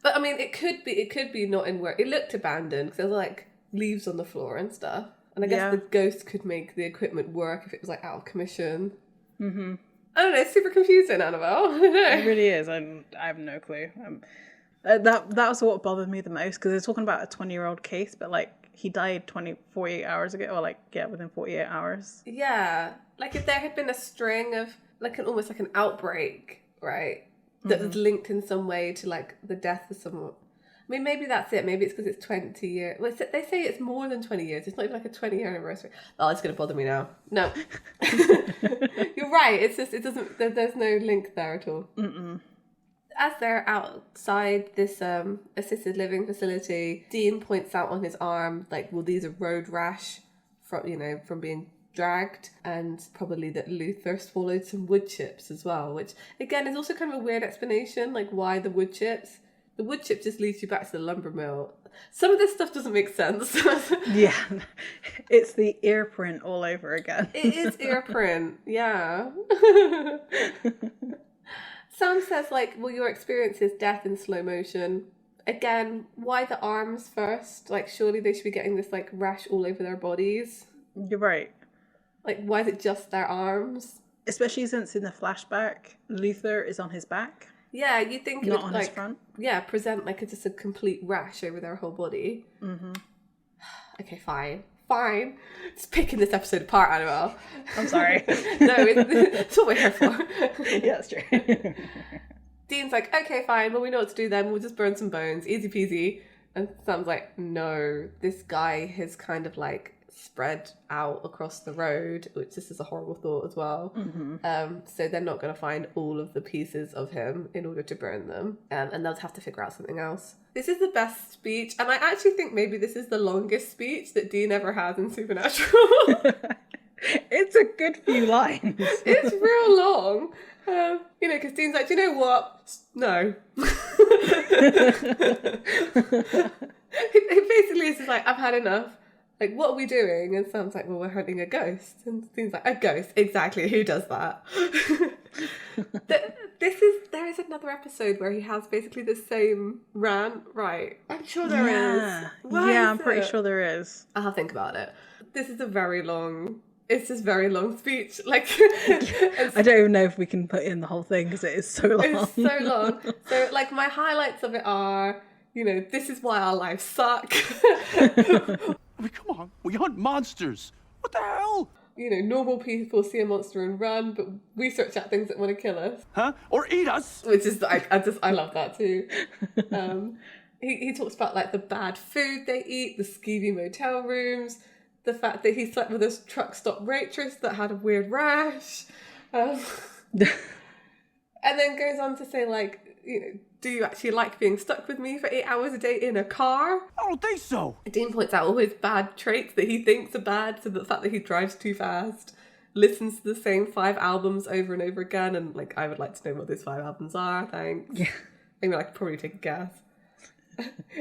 But I mean, it could be not in work. It looked abandoned because there was like leaves on the floor and stuff. And I guess the ghost could make the equipment work if it was like out of commission. Mm-hmm. I don't know. It's super confusing, Annabelle. I don't know. It really is. I have no clue. That was what bothered me the most because they're talking about a 20-year-old case, but like he died 48 hours ago, or like within 48 hours. Yeah, like if there had been a string of like almost like an outbreak, right, that was linked in some way to like the death of someone. I mean, maybe that's it. Maybe it's because it's 20 years. Well, they say it's more than 20 years. It's not even like a 20-year anniversary. Oh, it's going to bother me now. No. You're right. It's just, it doesn't, there's no link there at all. Mm-mm. As they're outside this assisted living facility, Dean points out on his arm, like, well, these are road rash from being dragged, and probably that Luther swallowed some wood chips as well, which, again, is also kind of a weird explanation, like, why the wood chips? The wood chip just leads you back to the lumber mill. Some of this stuff doesn't make sense. Yeah. It's the ear print all over again. It is ear print, yeah. Sam says, like, well, your experience is death in slow motion. Again, why the arms first? Like, surely they should be getting this, like, rash all over their bodies. You're right. Like, why is it just their arms? Especially since in the flashback, Luther is on his back. Yeah, you think not on his front. Yeah, present like it's just a complete rash over their whole body. Mm-hmm. Okay, fine. Just picking this episode apart, Annabelle. I'm sorry. No, it's what we're here for. Yeah, that's true. Dean's like, okay, fine. Well, we know what to do then. We'll just burn some bones, easy peasy. And Sam's like, no, this guy has kind of like spread out across the road, which this is a horrible thought as well. Mm-hmm. So they're not going to find all of the pieces of him in order to burn them, and they'll have to figure out something else. This is the best speech, and I actually think maybe this is the longest speech that Dean ever has in Supernatural. It's a good few lines. It's real long. Because Dean's like, do you know what? No. It basically is just like, I've had enough. Like, what are we doing? And Sam's like, well, we're hunting a ghost. And Dean's like, a ghost? Exactly. Who does that? There is another episode where he has basically the same rant, right? I'm sure there is. I'm pretty sure there is. I'll think about it. This is a very long speech. Like, I don't even know if we can put in the whole thing because it is so long. It's so long. So, like, my highlights of it are, this is why our lives suck. I mean, come on. We hunt monsters. What the hell? Normal people see a monster and run, but we search out things that want to kill us. Huh? Or eat us. Which is, I love that too. He talks about, like, the bad food they eat, the skeevy motel rooms, the fact that he slept with a truck stop waitress that had a weird rash. And then goes on to say, like, do you actually like being stuck with me for 8 hours a day in a car? I don't think so. Dean points out all his bad traits that he thinks are bad, so the fact that he drives too fast, listens to the same 5 albums over and over again, and, like, I would like to know what those 5 albums are, thanks. Yeah. I mean, I could probably take a guess.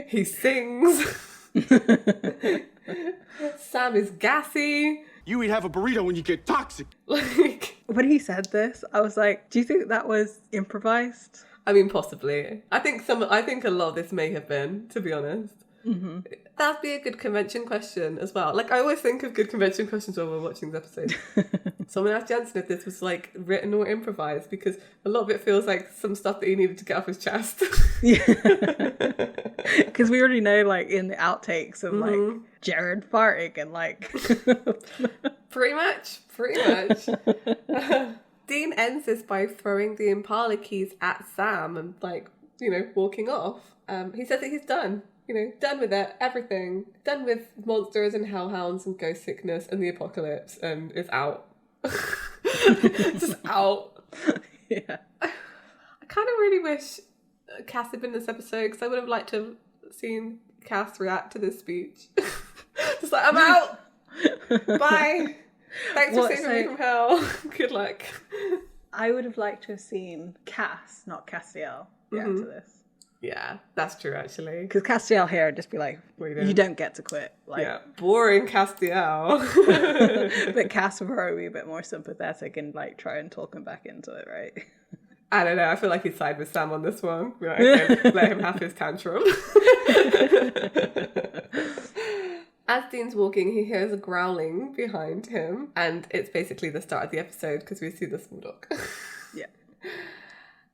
He sings. Sam is gassy. You eat half a burrito when you get toxic. Like, when he said this, I was like, do you think that was improvised? I mean, possibly. I think a lot of this may have been, to be honest. Mm-hmm. That'd be a good convention question as well. Like, I always think of good convention questions when we're watching this episode. Someone asked Jensen if this was, like, written or improvised, because a lot of it feels like some stuff that he needed to get off his chest. Yeah. Because we already know, like, in the outtakes of, like, Jared farting and, like... Pretty much. Dean ends this by throwing the Impala keys at Sam and, like, walking off. He says that he's done. Done with it, everything. Done with monsters and hellhounds and ghost sickness and the apocalypse, and is out. Just out. Yeah. I kind of really wish Cass had been in this episode, because I would have liked to have seen Cass react to this speech. Just like, I'm out! Bye! Thanks for saving me from hell. Good luck. I would have liked to have seen Cass, not Castiel, react to this. Yeah, that's true, actually. Because Castiel here would just be like, you don't get to quit. Like, yeah, boring Castiel. But Cass would probably be a bit more sympathetic and like try and talk him back into it, right? I don't know. I feel like he'd side with Sam on this one. Like, okay, let him have his tantrum. As Dean's walking, he hears a growling behind him, and it's basically the start of the episode because we see the small dog. Yeah.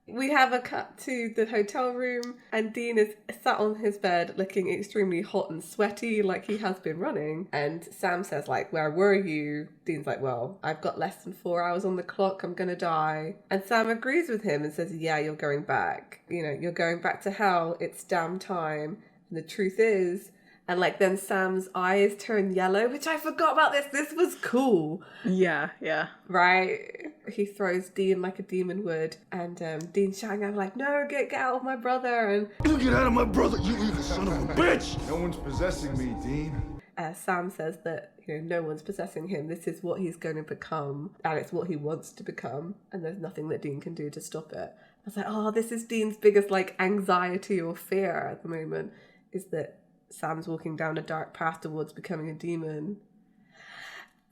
We have a cut to the hotel room, and Dean is sat on his bed looking extremely hot and sweaty like he has been running. And Sam says, like, where were you? Dean's like, well, I've got less than 4 hours on the clock. I'm going to die. And Sam agrees with him and says, yeah, you're going back. You know, you're going back to hell. It's damn time. And the truth is... And, like, then Sam's eyes turn yellow, which I forgot about this. This was cool. Yeah, yeah. Right? He throws Dean like a demon would. And Dean's shouting out, like, no, get out of my brother. And You get out of my brother, you evil son of a bitch! No one's possessing me, Dean. Sam says that, you know, no one's possessing him. This is what he's going to become. And it's what he wants to become. And there's nothing that Dean can do to stop it. I was like, oh, this is Dean's biggest, like, anxiety or fear at the moment. Is that Sam's walking down a dark path towards becoming a demon.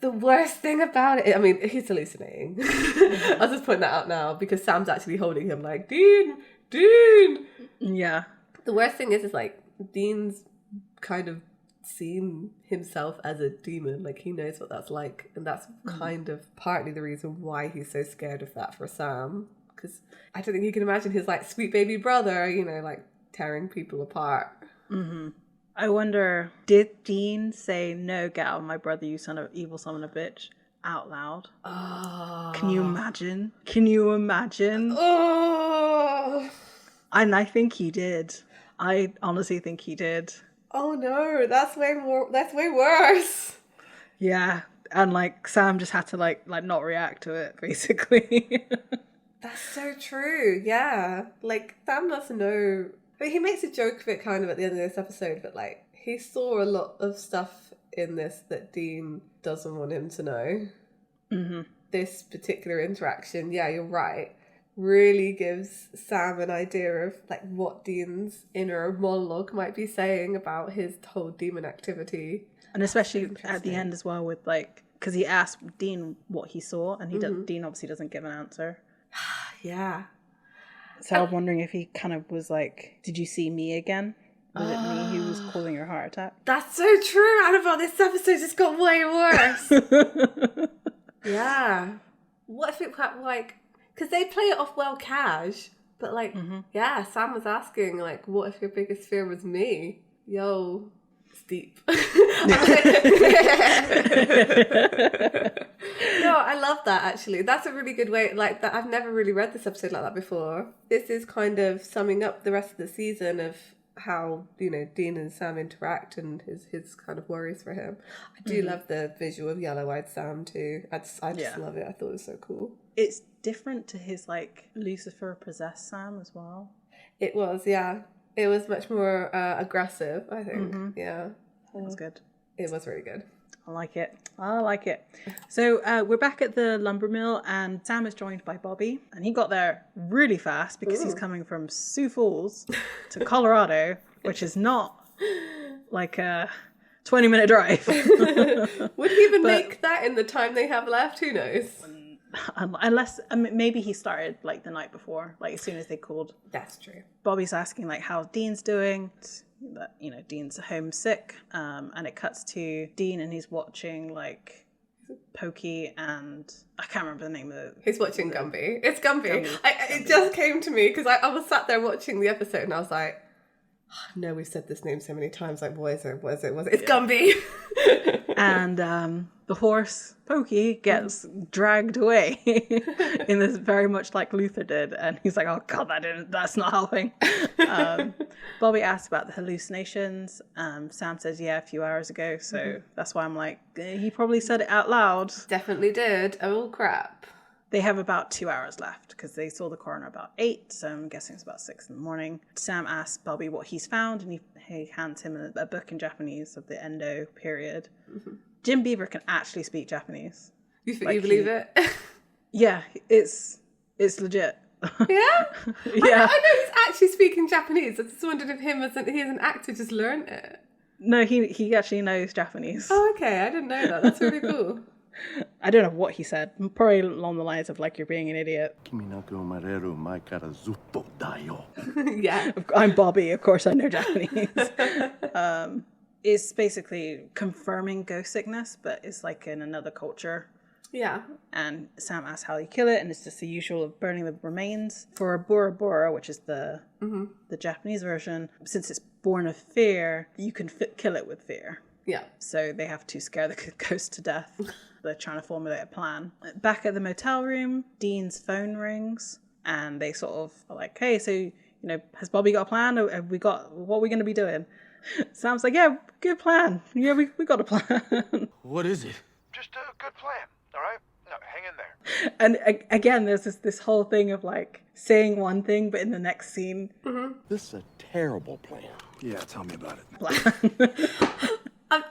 The worst thing about it, I mean, he's hallucinating. I'll just point that out now because Sam's actually holding him like, Dean! Yeah. The worst thing is like, Dean's kind of seen himself as a demon. Like, he knows what that's like. And that's kind of partly the reason why he's so scared of that for Sam. Because I don't think he can imagine his, like, sweet baby brother, you know, like, tearing people apart. Mm-hmm. I wonder, did Dean say, no, get out of my brother, you son of evil son of a bitch, out loud? Oh. Can you imagine? Can you imagine? Oh. And I think he did. I honestly think he did. Oh no, that's way worse. Yeah. And like Sam just had to like not react to it, basically. That's so true. Yeah. Like Sam must know. I mean, he makes a joke of it kind of at the end of this episode, but like he saw a lot of stuff in this that Dean doesn't want him to know. Mm-hmm. This particular interaction, yeah, you're right, really gives Sam an idea of like what Dean's inner monologue might be saying about his whole demon activity. And especially at the end as well with like, because he asked Dean what he saw and Dean obviously doesn't give an answer. Yeah. So I'm wondering if he kind of was like, did you see me again? Was it me who was causing your heart attack? That's so true, Annabelle. This episode just got way worse. Yeah. What if it had like, because they play it off well cash, but like, yeah, Sam was asking like, what if your biggest fear was me? Yo, it's deep. No, I love that actually. That's a really good way, like that. I've never really read this episode like that before. This is kind of summing up the rest of the season of how, you know, Dean and Sam interact and his kind of worries for him. I do love the visual of yellow-eyed Sam too. I just love it. I thought it was so cool. It's different to his like Lucifer possessed Sam as well. It was, yeah. It was much more aggressive, I think. Yeah. That was good. It was really good. I like it. So we're back at the lumber mill and Sam is joined by Bobby. And he got there really fast because he's coming from Sioux Falls to Colorado, which is not like a 20-minute drive. Would he even make that in the time they have left? Who knows? Unless, maybe he started like the night before, like as soon as they called. That's true. Bobby's asking like how Dean's doing. That, you know, Dean's homesick, and it cuts to Dean and he's watching like Pokey and I can't remember the name of it. He's watching Gumby. It's Gumby. It just came to me because I was sat there watching the episode and I was like, oh, no, we've said this name so many times. Like, what is it? It's Gumby. And the horse Pokey gets dragged away in this very much like Luther did, and he's like, "Oh God, that's not helping." Bobby asks about the hallucinations. Sam says, "Yeah, a few hours ago." So that's why I'm like, he probably said it out loud. Definitely did. Oh crap! They have about 2 hours left because they saw the coroner about 8, so I'm guessing it's about 6 in the morning. Sam asks Bobby what he's found, and he hands him a book in Japanese of the Endo period. Jim Beaver can actually speak Japanese. You Like, believe it? Yeah, it's legit. Yeah? Yeah. I know he's actually speaking Japanese. I just wondered if he as an actor just learned it. No, he actually knows Japanese. Oh, okay. I didn't know that. That's really cool. I don't know what he said. Probably along the lines of like, "You're being an idiot." Yeah. I'm Bobby. Of course, I know Japanese. It's basically confirming ghost sickness, but it's like in another culture. Yeah. And Sam asks how you kill it, and it's just the usual of burning the remains. For Bora Bora, which is the Japanese version, since it's born of fear, you can kill it with fear. Yeah. So they have to scare the ghost to death. They're trying to formulate a plan. Back at the motel room, Dean's phone rings, and they sort of are like, "Hey, so, has Bobby got a plan? What are we going to be doing?" Sam's like, "Yeah, good plan. Yeah, we got a plan." What is it? Just a good plan, all right? No, hang in there. And again, there's this whole thing of like saying one thing, but in the next scene, This is a terrible plan. Yeah, tell me about it.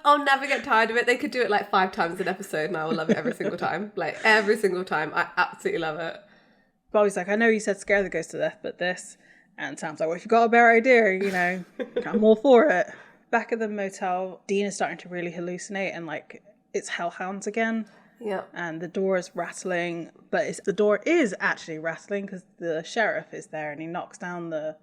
I'll never get tired of it. They could do it like 5 times an episode and I will love it every single time. Like every single time. I absolutely love it. Bobby's like, "I know you said scare the ghost to death, but this." And Sam's like, "Well, if you've got a better idea, I'm all for it." Back at the motel, Dean is starting to really hallucinate and like it's hellhounds again. Yeah. And the door is rattling, but the door is actually rattling because the sheriff is there and he knocks down the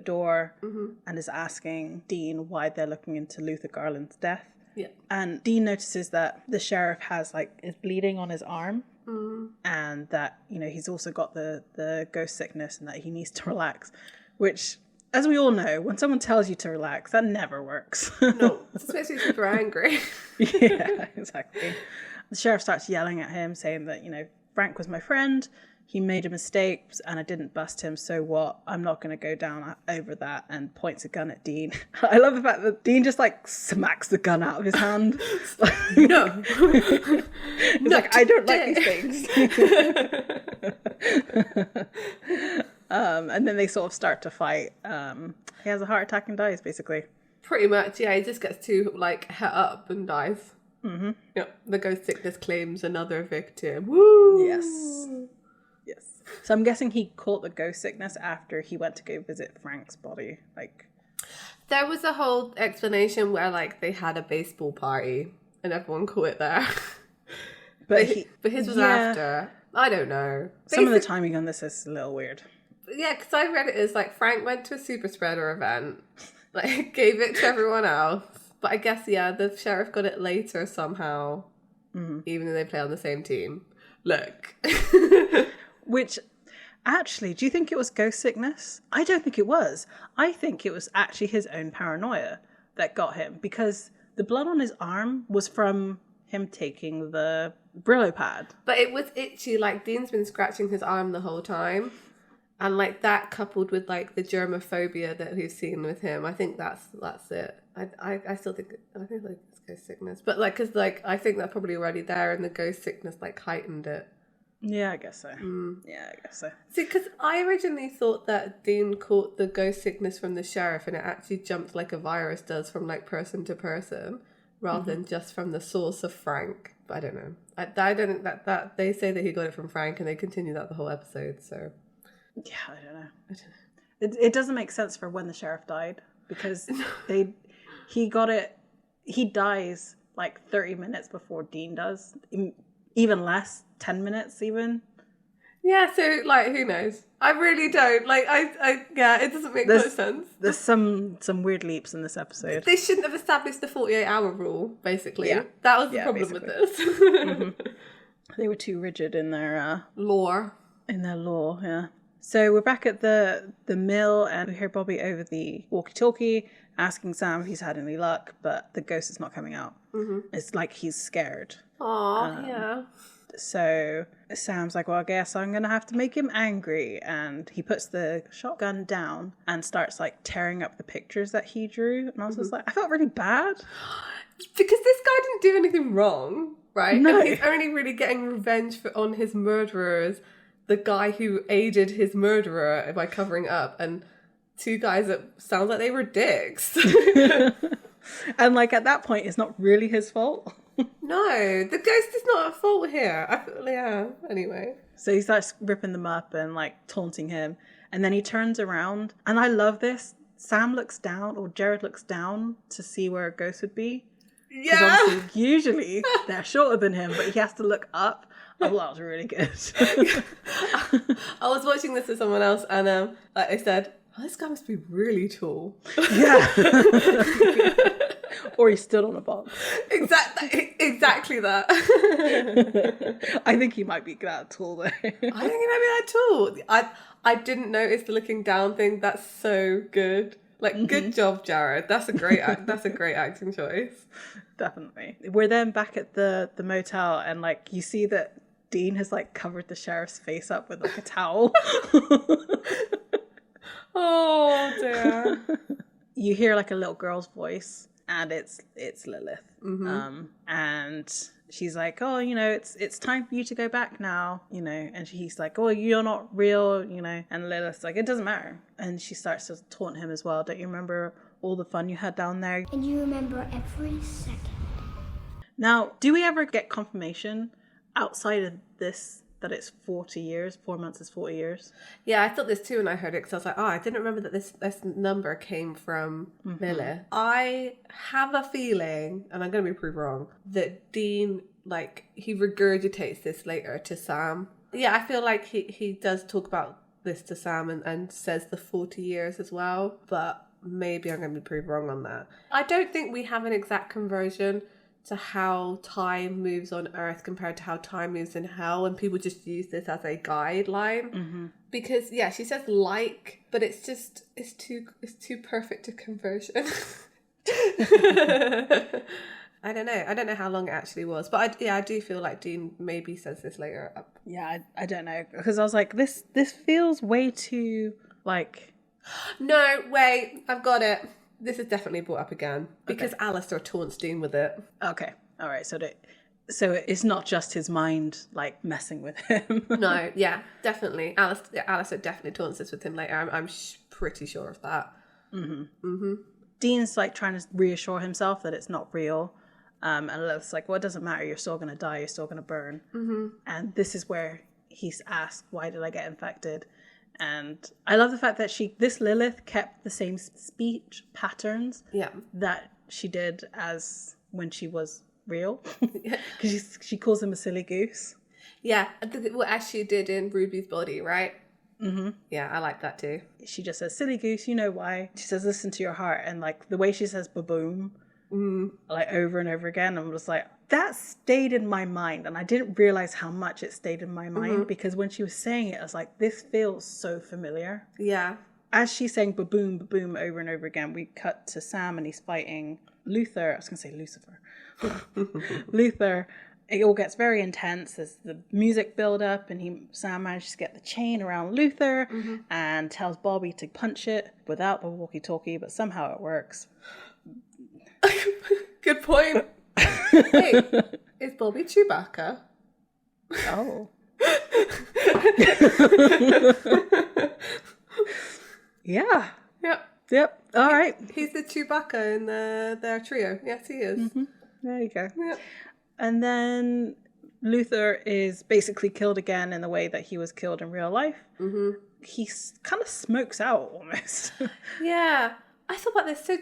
door and is asking Dean why they're looking into Luther Garland's death. Yeah. And Dean notices that the sheriff is bleeding on his arm and that, he's also got the ghost sickness and that he needs to relax, which, as we all know, when someone tells you to relax, that never works. No, it's makes me super angry. Yeah, exactly. The sheriff starts yelling at him, saying that, Frank was my friend. He made a mistake and I didn't bust him. So what? I'm not going to go down over that, and points a gun at Dean. I love the fact that Dean just like smacks the gun out of his hand. No. He's like, "I don't like these things." And then they sort of start to fight. He has a heart attack and dies, basically. Pretty much, yeah. He just gets too like het up and dies. Mm-hmm. Yep. The ghost sickness claims another victim. Woo! Yes. So I'm guessing he caught the ghost sickness after he went to go visit Frank's body. Like, there was a whole explanation where like they had a baseball party and everyone caught it there. But his was after. I don't know. Some of the timing on this is a little weird. Yeah, because I read it as like Frank went to a super spreader event, like gave it to everyone else. But I guess, yeah, the sheriff got it later somehow, even though they play on the same team. Look. Which, actually, do you think it was ghost sickness? I don't think it was. I think it was actually his own paranoia that got him, because the blood on his arm was from him taking the Brillo pad. But it was itchy, like Dean's been scratching his arm the whole time. And like that coupled with like the germophobia that we've seen with him, I think that's it. I still think like it's ghost sickness, but like because like I think that's probably already there, and the ghost sickness like heightened it. Yeah, I guess so. Yeah, I guess so. See, because I originally thought that Dean caught the ghost sickness from the sheriff, and it actually jumped like a virus does from like person to person, rather than just from the source of Frank. But I don't know. I don't think that they say that he got it from Frank, and they continue that the whole episode. So yeah, I don't know. It doesn't make sense for when the sheriff died, because he dies like 30 minutes before Dean does, even less, 10 minutes even. Yeah, so like who knows? I really don't. Like yeah, it doesn't make much sense. There's some weird leaps in this episode. They shouldn't have established the 48-hour rule, basically. Yeah. That was the problem with this. They were too rigid in their lore. In their lore, yeah. So we're back at the mill, and we hear Bobby over the walkie-talkie asking Sam if he's had any luck, but the ghost is not coming out. It's like he's scared. Aw, yeah. So Sam's like, "Well, I guess I'm going to have to make him angry." And he puts the shotgun down and starts like tearing up the pictures that he drew. And I was just like, I felt really bad. Because this guy didn't do anything wrong, right? No. And he's only really getting revenge on his murderers, the guy who aided his murderer by covering up, and 2 guys that sound like they were dicks. And like at that point, it's not really his fault. No, the ghost is not at fault here. Anyway. So he starts ripping them up and like taunting him. And then he turns around. And I love this. Sam looks down, or Jared looks down to see where a ghost would be. Because obviously, usually they're shorter than him, but he has to look up. I thought that was really good. I was watching this with someone else, and like I said, oh, this guy must be really tall. Yeah. Or he stood on a box. Exactly that. I think he might be that tall though. I think he might be that tall. I didn't notice the looking down thing. That's so good. Like, good job, Jared. That's a great acting choice. Definitely. We're then back at the motel, and like you see that Dean has like covered the sheriff's face up with like a towel. Oh dear. You hear like a little girl's voice, and it's Lilith. And she's like, oh, you know, it's time for you to go back now, you know. And he's like, oh, you're not real, you know. And Lilith's like, it doesn't matter. And she starts to taunt him as well. Don't you remember all the fun you had down there? And you remember every second. Now, do we ever get confirmation outside of this that it's 40 years? 4 months is 40 years. Yeah, I thought this too when I heard it, because I was like, oh, I didn't remember that this number came from Lilith. I have a feeling, and I'm going to be proved wrong, that Dean, like, he regurgitates this later to Sam. Yeah, I feel like he does talk about this to Sam and says the 40 years as well, but maybe I'm going to be proved wrong on that. I don't think we have an exact conversion to how time moves on Earth compared to how time moves in hell, and people just use this as a guideline. Because yeah, she says like, but it's too perfect a conversion. I don't know how long it actually was, but I do feel like Dean maybe says this later. Yeah, I don't know, because I was like, this feels way too like. No, wait, I've got it. This is definitely brought up again because Alistair taunts Dean with it. Okay, all right. So it's not just his mind like messing with him. No, yeah, definitely. Alistair definitely taunts this with him later. I'm pretty sure of that. Dean's like trying to reassure himself that it's not real, and Lilith's like, "Well, it doesn't matter. You're still gonna die. You're still gonna burn." And this is where he's asked, "Why did I get infected?" And I love the fact that this Lilith kept the same speech patterns that she did as when she was real. Because she calls him a silly goose. Yeah, as she did in Ruby's body, right? Yeah, I like that too. She just says, silly goose, you know why? She says, listen to your heart. And like the way she says ba-boom, like over and over again, I'm just like, that stayed in my mind, and I didn't realize how much it stayed in my mind because when she was saying it, I was like, this feels so familiar. Yeah. As she's saying ba-boom, ba-boom over and over again, we cut to Sam and he's fighting Luther. I was going to say Lucifer. Luther. It all gets very intense. There's the music build up, and Sam manages to get the chain around Luther and tells Bobby to punch it without the walkie-talkie, but somehow it works. Good point. Hey, is Bobby Chewbacca? Oh. Yeah. Yep. All right. He's the Chewbacca in their trio. Yes, he is. There you go. Yep. And then Luther is basically killed again in the way that he was killed in real life. He kind of smokes out almost. Yeah. I thought about this. So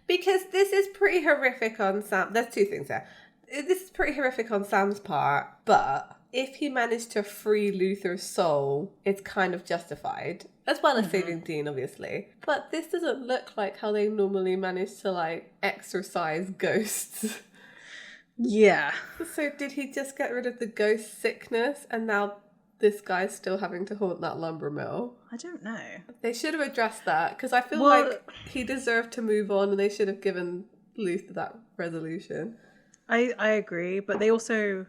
because this is pretty horrific on Sam. There's two things there. This is pretty horrific on Sam's part, but if he managed to free Luther's soul, it's kind of justified. As well as saving Dean, obviously. But this doesn't look like how they normally manage to, like, exorcise ghosts. Yeah. So did he just get rid of the ghost sickness, and now this guy's still having to haunt that lumber mill? I don't know. They should have addressed that, because I feel like he deserved to move on, and they should have given Luther that resolution. I agree, but they also...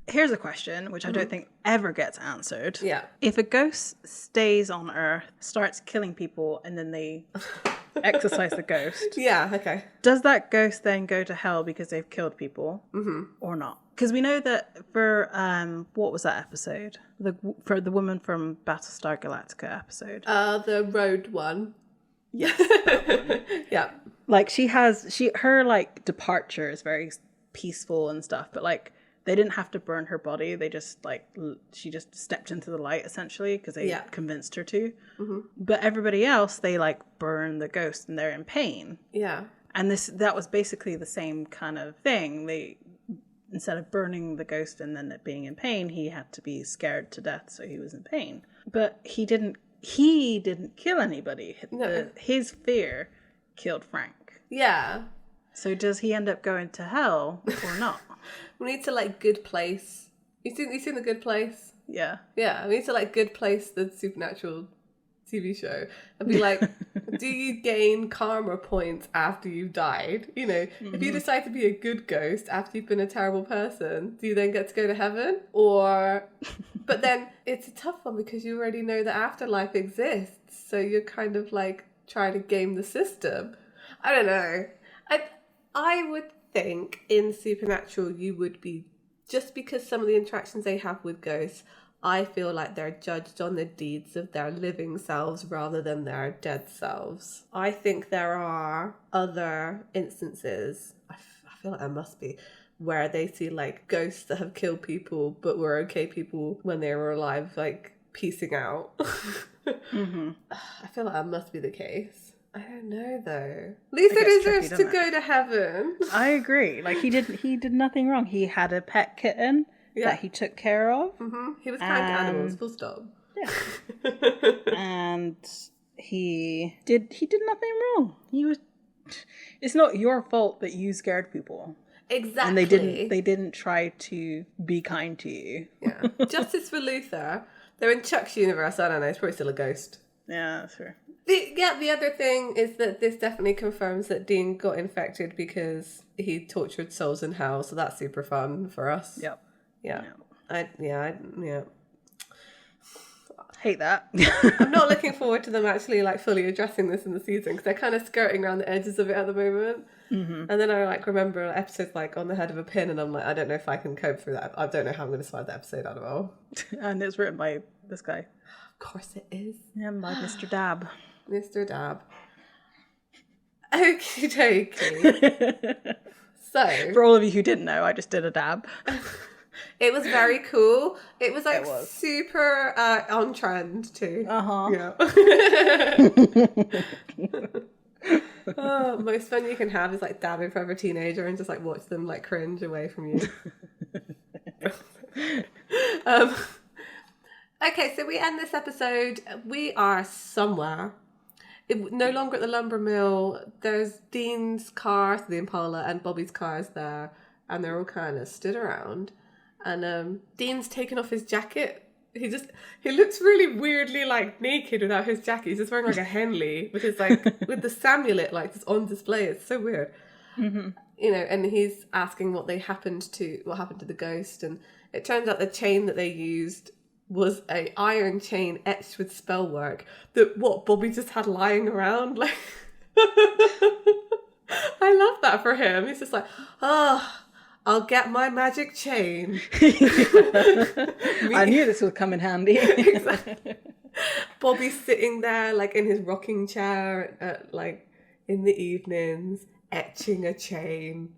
Here's a question, which I don't think ever gets answered. Yeah. If a ghost stays on Earth, starts killing people, and then they exorcise the ghost... Yeah, okay. Does that ghost then go to hell because they've killed people? Or not? Because we know that for... what was that episode? For the woman from Battlestar Galactica episode. The road one. Yes. Yeah. Like her like departure is very peaceful and stuff, but like they didn't have to burn her body. They just like she just stepped into the light essentially because they convinced her to. But everybody else, they like burn the ghost and they're in pain. Yeah. And that was basically the same kind of thing. They, instead of burning the ghost and then it being in pain, he had to be scared to death, so he was in pain. But he didn't kill anybody. No. His fear killed Frank. Yeah. So does he end up going to hell or not? We need to like Good Place. You seen The Good Place? Yeah. Yeah, we need to like Good Place, the supernatural TV show, and be like, do you gain karma points after you've died? You know, if you decide to be a good ghost after you've been a terrible person, do you then get to go to heaven? Or, but then it's a tough one because you already know the afterlife exists, so you're kind of like trying to game the system. I don't know. I would think in Supernatural you would be, just because some of the interactions they have with ghosts, I feel like they're judged on the deeds of their living selves rather than their dead selves. I think there are other instances, I feel like there must be, where they see like ghosts that have killed people but were okay people when they were alive, like piecing out. I feel like that must be the case. I don't know though. Lisa deserves to go to heaven. I agree. Like he did nothing wrong. He had a pet kitten that he took care of. He was kind to animals, full stop. Yeah. And he did nothing wrong. It's not your fault that you scared people. Exactly. And they didn't try to be kind to you. Yeah. Justice for Luther. They're in Chuck's universe, I don't know, it's probably still a ghost. Yeah, that's fair. The other thing is that this definitely confirms that Dean got infected because he tortured souls in hell, so that's super fun for us. Yep. Yeah. Yeah. I hate that. I'm not looking forward to them actually like fully addressing this in the season because they're kind of skirting around the edges of it at the moment. And then I like remember episodes like on the head of a pin, and I'm like, I don't know if I can cope through that. I don't know how I'm going to survive that episode at all. And it's written by this guy. Of course it is. Yeah, by Mr. Dab. Mr. Dab. Okie dokie. So, for all of you who didn't know, I just did a dab. It was very cool. It was like super on trend too. Yeah. Most fun you can have is like dabbing Forever Teenager and just like watch them like cringe away from you. Okay, so we end this episode. We are somewhere. No longer at the lumber mill. There's Dean's car, so the Impala, and Bobby's car is there, and they're all kind of stood around. And Dean's taken off his jacket. He looks really weirdly like naked without his jacket. He's just wearing like a Henley, which is like with the Samulet like just on display. It's so weird. You know, and he's asking what happened to the ghost, and it turns out the chain that they used was a iron chain etched with spell work that Bobby just had lying around. Like, I love that for him. He's just like, I'll get my magic chain. I knew this would come in handy. Exactly. Bobby's sitting there like in his rocking chair like in the evenings etching a chain.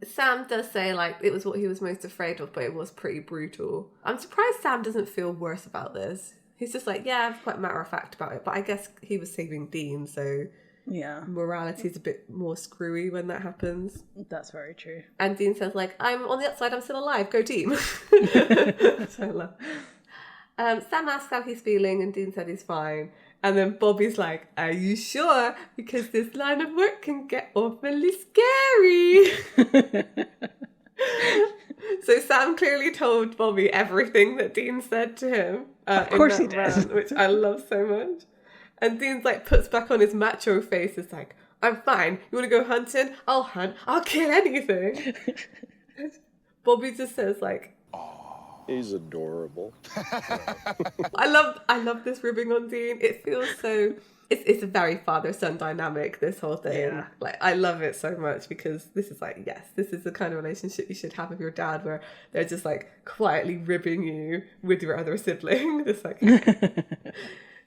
Sam does say like it was what he was most afraid of, but it was pretty brutal. I'm surprised Sam doesn't feel worse about this. He's just like, yeah, I'm quite matter of fact about it, but I guess he was saving Dean, so yeah, morality is a bit more screwy when that happens. That's very true. And Dean says like, I'm on the outside, I'm still alive, go team. So I love. Sam asks how he's feeling, and Dean said he's fine. And then Bobby's like, are you sure? Because this line of work can get awfully scary. So Sam clearly told Bobby everything that Dean said to him. Of course he did. Which I love so much. And Dean's like puts back on his macho face. It's like, I'm fine. You want to go hunting? I'll hunt. I'll kill anything. Bobby just says like, he's adorable. I love this ribbing on Dean. It feels so. It's a very father-son dynamic, this whole thing. Yeah. Like I love it so much because this is like, yes, this is the kind of relationship you should have with your dad, where they're just like quietly ribbing you with your other sibling. Just like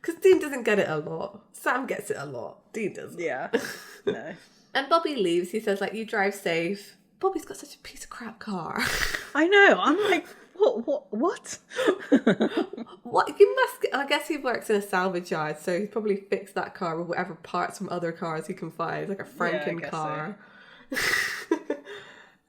Because Dean doesn't get it a lot. Sam gets it a lot. Dean doesn't. Yeah. No. And Bobby leaves. He says, like, you drive safe. Bobby's got such a piece of crap car. I know. I'm like, what? What? You must... I guess he works in a salvage yard, so he probably fixed that car with whatever parts from other cars he can find. Like a Franken car. So.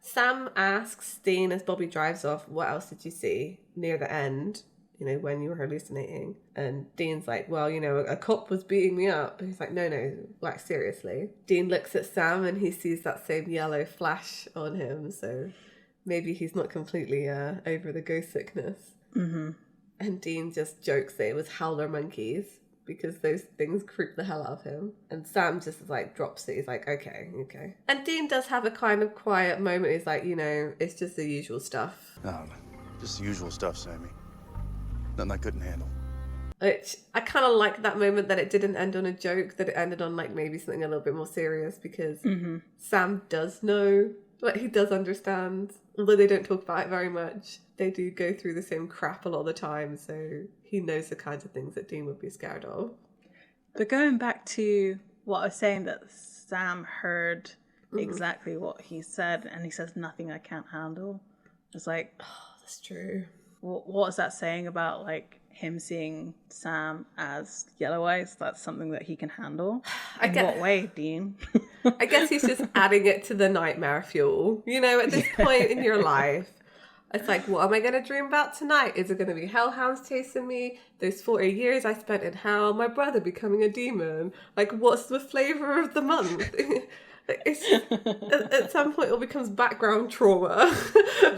Sam asks Dean as Bobby drives off, what else did you see near the end? You know, when you were hallucinating. And Dean's like, well, you know, a cop was beating me up. And he's like, no, like, seriously. Dean looks at Sam and he sees that same yellow flash on him. So maybe he's not completely over the ghost sickness. Mm-hmm. And Dean just jokes that it was howler monkeys because those things creep the hell out of him. And Sam just, like, drops it. He's like, okay. And Dean does have a kind of quiet moment. He's like, you know, it's just the usual stuff. No, just the usual stuff, Sammy. Nothing I couldn't handle. Which I kind of like that moment that it didn't end on a joke, that it ended on like maybe something a little bit more serious, because Sam does know, like, he does understand, although they don't talk about it very much. They do go through the same crap a lot of the time, so he knows the kinds of things that Dean would be scared of. But going back to what I was saying, that Sam heard exactly what he said, and he says, nothing I can't handle. It's like, Oh, that's true. what is that saying about, like, him seeing Sam as Yellow Eyes? That's something that he can handle. What way, Dean? I guess he's just adding it to the nightmare fuel. You know, at this point in your life, it's like, what am I going to dream about tonight? Is it going to be hellhounds chasing me? Those 40 years I spent in hell? My brother becoming a demon? Like, what's the flavour of the month? It's at some point it all becomes background trauma.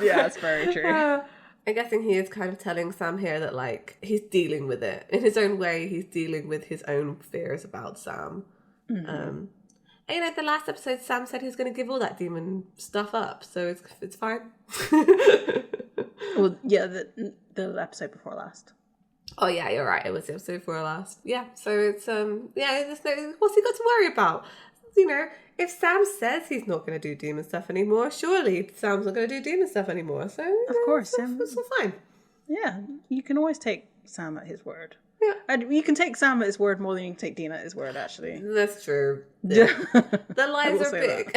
Yeah, it's very true. I'm guessing he is kind of telling Sam here that, like, he's dealing with it. In his own way, he's dealing with his own fears about Sam. Mm-hmm. And, you know, the last episode, Sam said he was going to give all that demon stuff up, so it's fine. Well, yeah, the episode before last. Oh, yeah, you're right. It was the episode before last. Yeah, so it's, there's what's he got to worry about? You know, if Sam says he's not going to do demon stuff anymore, surely Sam's not going to do demon stuff anymore. So, of course, it's all fine. Yeah, you can always take Sam at his word. Yeah. And you can take Sam at his word more than you can take Dean at his word, actually. That's true. Yeah. The lies are big.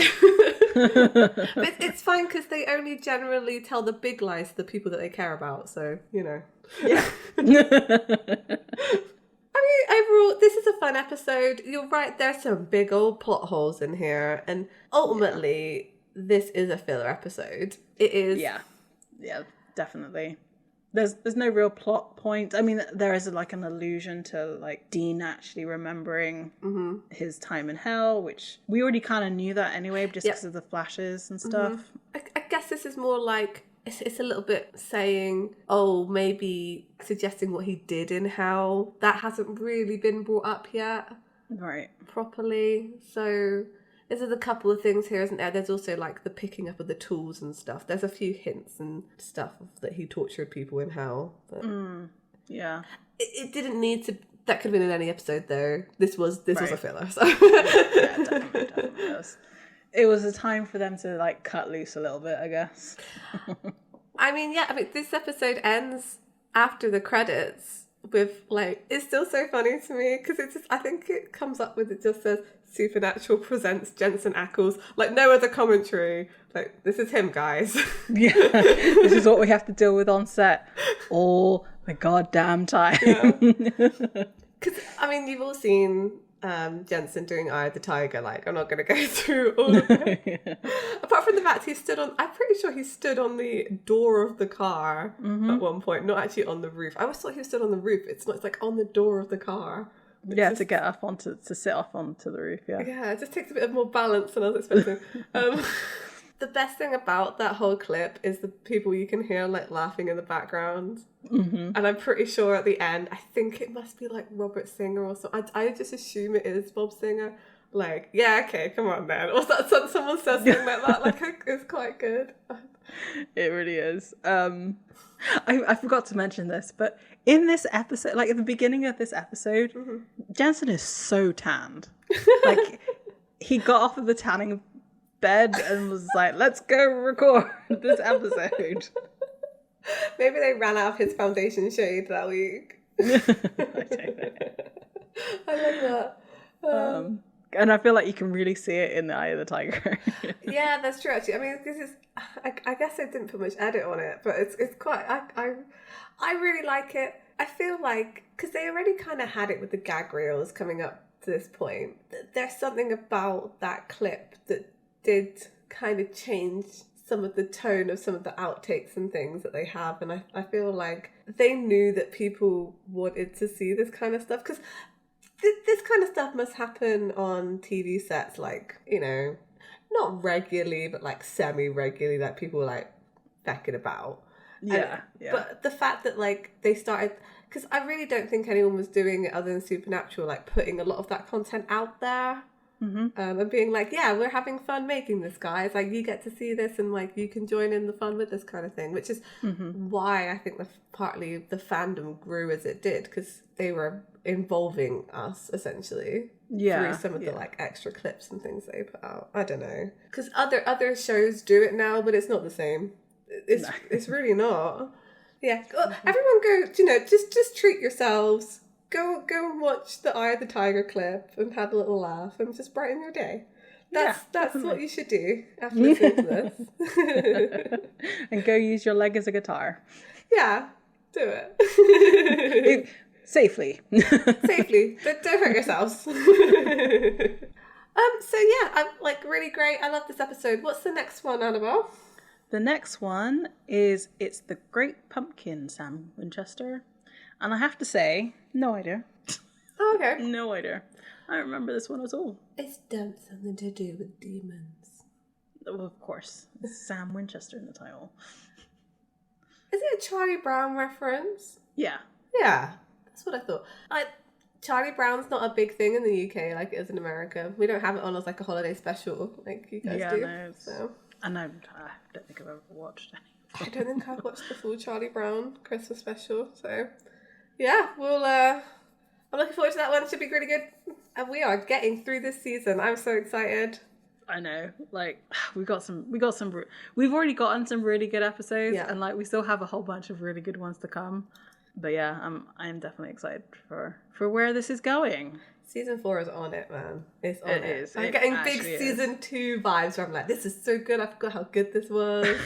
But it's fine because they only generally tell the big lies to the people that they care about. So, you know. Yeah. I mean, overall, this is a fun episode. You're right, there's some big old plot holes in here. And ultimately, this is a filler episode. It is. Yeah, definitely. There's no real plot point. I mean, there is like an allusion to like Dean actually remembering his time in hell, which we already kind of knew that anyway, just because of the flashes and stuff. I guess this is more like, it's a little bit saying, oh, maybe suggesting what he did in hell. That hasn't really been brought up yet. Right. Properly. So there's a couple of things here, isn't there? There's also like the picking up of the tools and stuff. There's a few hints and stuff that he tortured people in hell. But yeah. It didn't need to. That could have been in any episode though. This was a filler. So. Yeah, definitely was. It was a time for them to like cut loose a little bit, I guess. I mean, this episode ends after the credits with like, it's still so funny to me because it's just, I think it comes up with, it just says Supernatural presents Jensen Ackles, like no other commentary, like this is him, guys. Yeah, this is what we have to deal with on set all the goddamn time. Because I mean, you've all seen Jensen doing Eye of the Tiger. Like, I'm not going to go through all of it. Apart from the fact I'm pretty sure he stood on the door of the car at one point, not actually on the roof. I always thought he stood on the roof. It's like on the door of the car. Yeah, to get up to sit off onto the roof, yeah. Yeah, it just takes a bit of more balance than I was expecting. The best thing about that whole clip is the people you can hear like laughing in the background. Mm-hmm. And I'm pretty sure at the end, I think it must be like Robert Singer or something. I just assume it is Bob Singer. Like, yeah, okay, come on then. Or that someone says something like that. Like, it's quite good. It really is. I forgot to mention this, but in this episode, like at the beginning of this episode, Jensen is so tanned. Like, he got off of the tanning bed and was like, let's go record this episode. Maybe they ran out of his foundation shade that week. I love that. And I feel like you can really see it in the eye of the tiger. Yeah, that's true. Actually, I mean, this is. I guess I didn't put much edit on it, but it's quite. I really like it. I feel like because they already kind of had it with the gag reels coming up to this point. There's something about that clip that did kind of change some of the tone of some of the outtakes and things that they have, and I feel like they knew that people wanted to see this kind of stuff because this kind of stuff must happen on TV sets, like, you know, not regularly, but like semi-regularly, that people like fecking about. Yeah. But the fact that like they started, because I really don't think anyone was doing it other than Supernatural, like putting a lot of that content out there. And being like, yeah, we're having fun making this, guys. Like, you get to see this and like you can join in the fun with this kind of thing, which is why I think partly the fandom grew as it did, because they were involving us essentially through some of the like extra clips and things they put out. I don't know, because other shows do it now, but it's not the same. It's really not. Yeah, everyone go. You know, just treat yourselves. Go and watch the Eye of the Tiger clip and have a little laugh and just brighten your day. That's what you should do after listening to this. And go use your leg as a guitar. Yeah, do it. Safely. Safely, but don't hurt yourselves. So yeah, I'm like really great. I love this episode. What's the next one, Annabelle? The next one is It's the Great Pumpkin, Sam Winchester. And I have to say, no idea. Oh, okay. No idea. I don't remember this one at all. It's done something to do with demons. Well, of course. It's Sam Winchester in the title. Is it a Charlie Brown reference? Yeah. Yeah, that's what I thought. Charlie Brown's not a big thing in the UK like it is in America. We don't have it on as like a holiday special like you guys do. No, so. And I don't think I've ever watched any. I don't think I've watched the full Charlie Brown Christmas special, so yeah, we'll I'm looking forward to that one. It should be really good. And we are getting through this season. I'm so excited. I know, like we've already gotten some really good episodes, and like we still have a whole bunch of really good ones to come. But yeah, I'm definitely excited for where this is going. Season 4 is on it, man. It's on it. I'm getting big season 2 vibes where I'm like, this is so good. I forgot how good this was.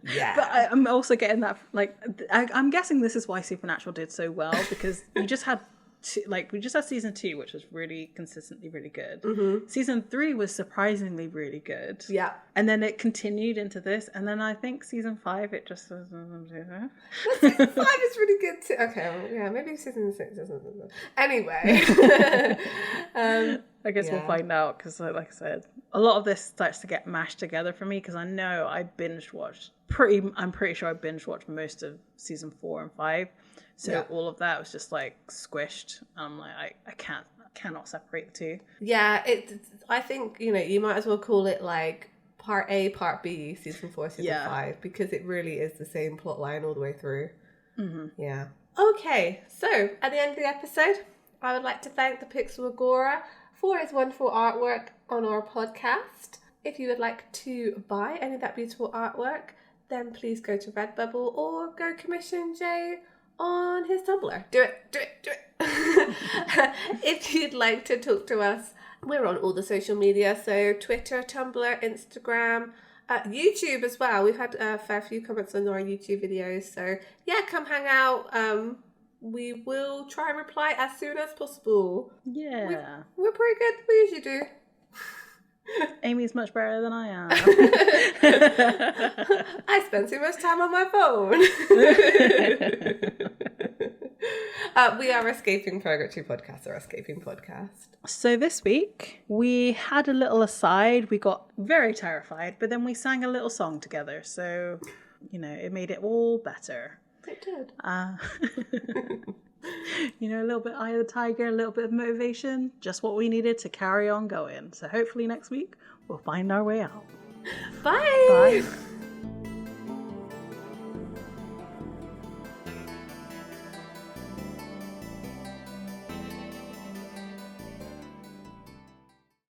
Yeah. But I'm also getting that, like, I'm guessing this is why Supernatural did so well, because we just had season 2, which was really consistently really good. Mm-hmm. Season 3 was surprisingly really good. Yeah. And then it continued into this, and then I think season 5 it just was. Season 5 is really good too. Okay, well, yeah, maybe season 6 isn't. Anyway, I guess we'll find out, because, like I said, a lot of this starts to get mashed together for me, because I know I binge watched. I'm pretty sure I binge watched most of season 4 and 5. So all of that was just like squished. I'm like, I cannot separate the two. Yeah, I think, you know, you might as well call it like part A, part B, season 4, season 5, because it really is the same plot line all the way through. Mm-hmm. Yeah. Okay, so at the end of the episode, I would like to thank the Pixel Agora for his wonderful artwork on our podcast. If you would like to buy any of that beautiful artwork, then please go to Redbubble or go commission Jay on his Tumblr. Do it. If you'd like to talk to us, we're on all the social media, so Twitter, Tumblr, Instagram, YouTube as well. We've had a fair few comments on our YouTube videos, so yeah, come hang out. We will try and reply as soon as possible. Yeah. We're pretty good. We usually do. Amy's much better than I am. I spend too much time on my phone. We are Escaping Purgatory Podcast, or Escaping Podcast. So this week, we had a little aside. We got very terrified, but then we sang a little song together. So, you know, it made it all better. It did. You know, a little bit Eye of the Tiger, a little bit of motivation, just what we needed to carry on going. So hopefully next week we'll find our way out. Bye. Bye.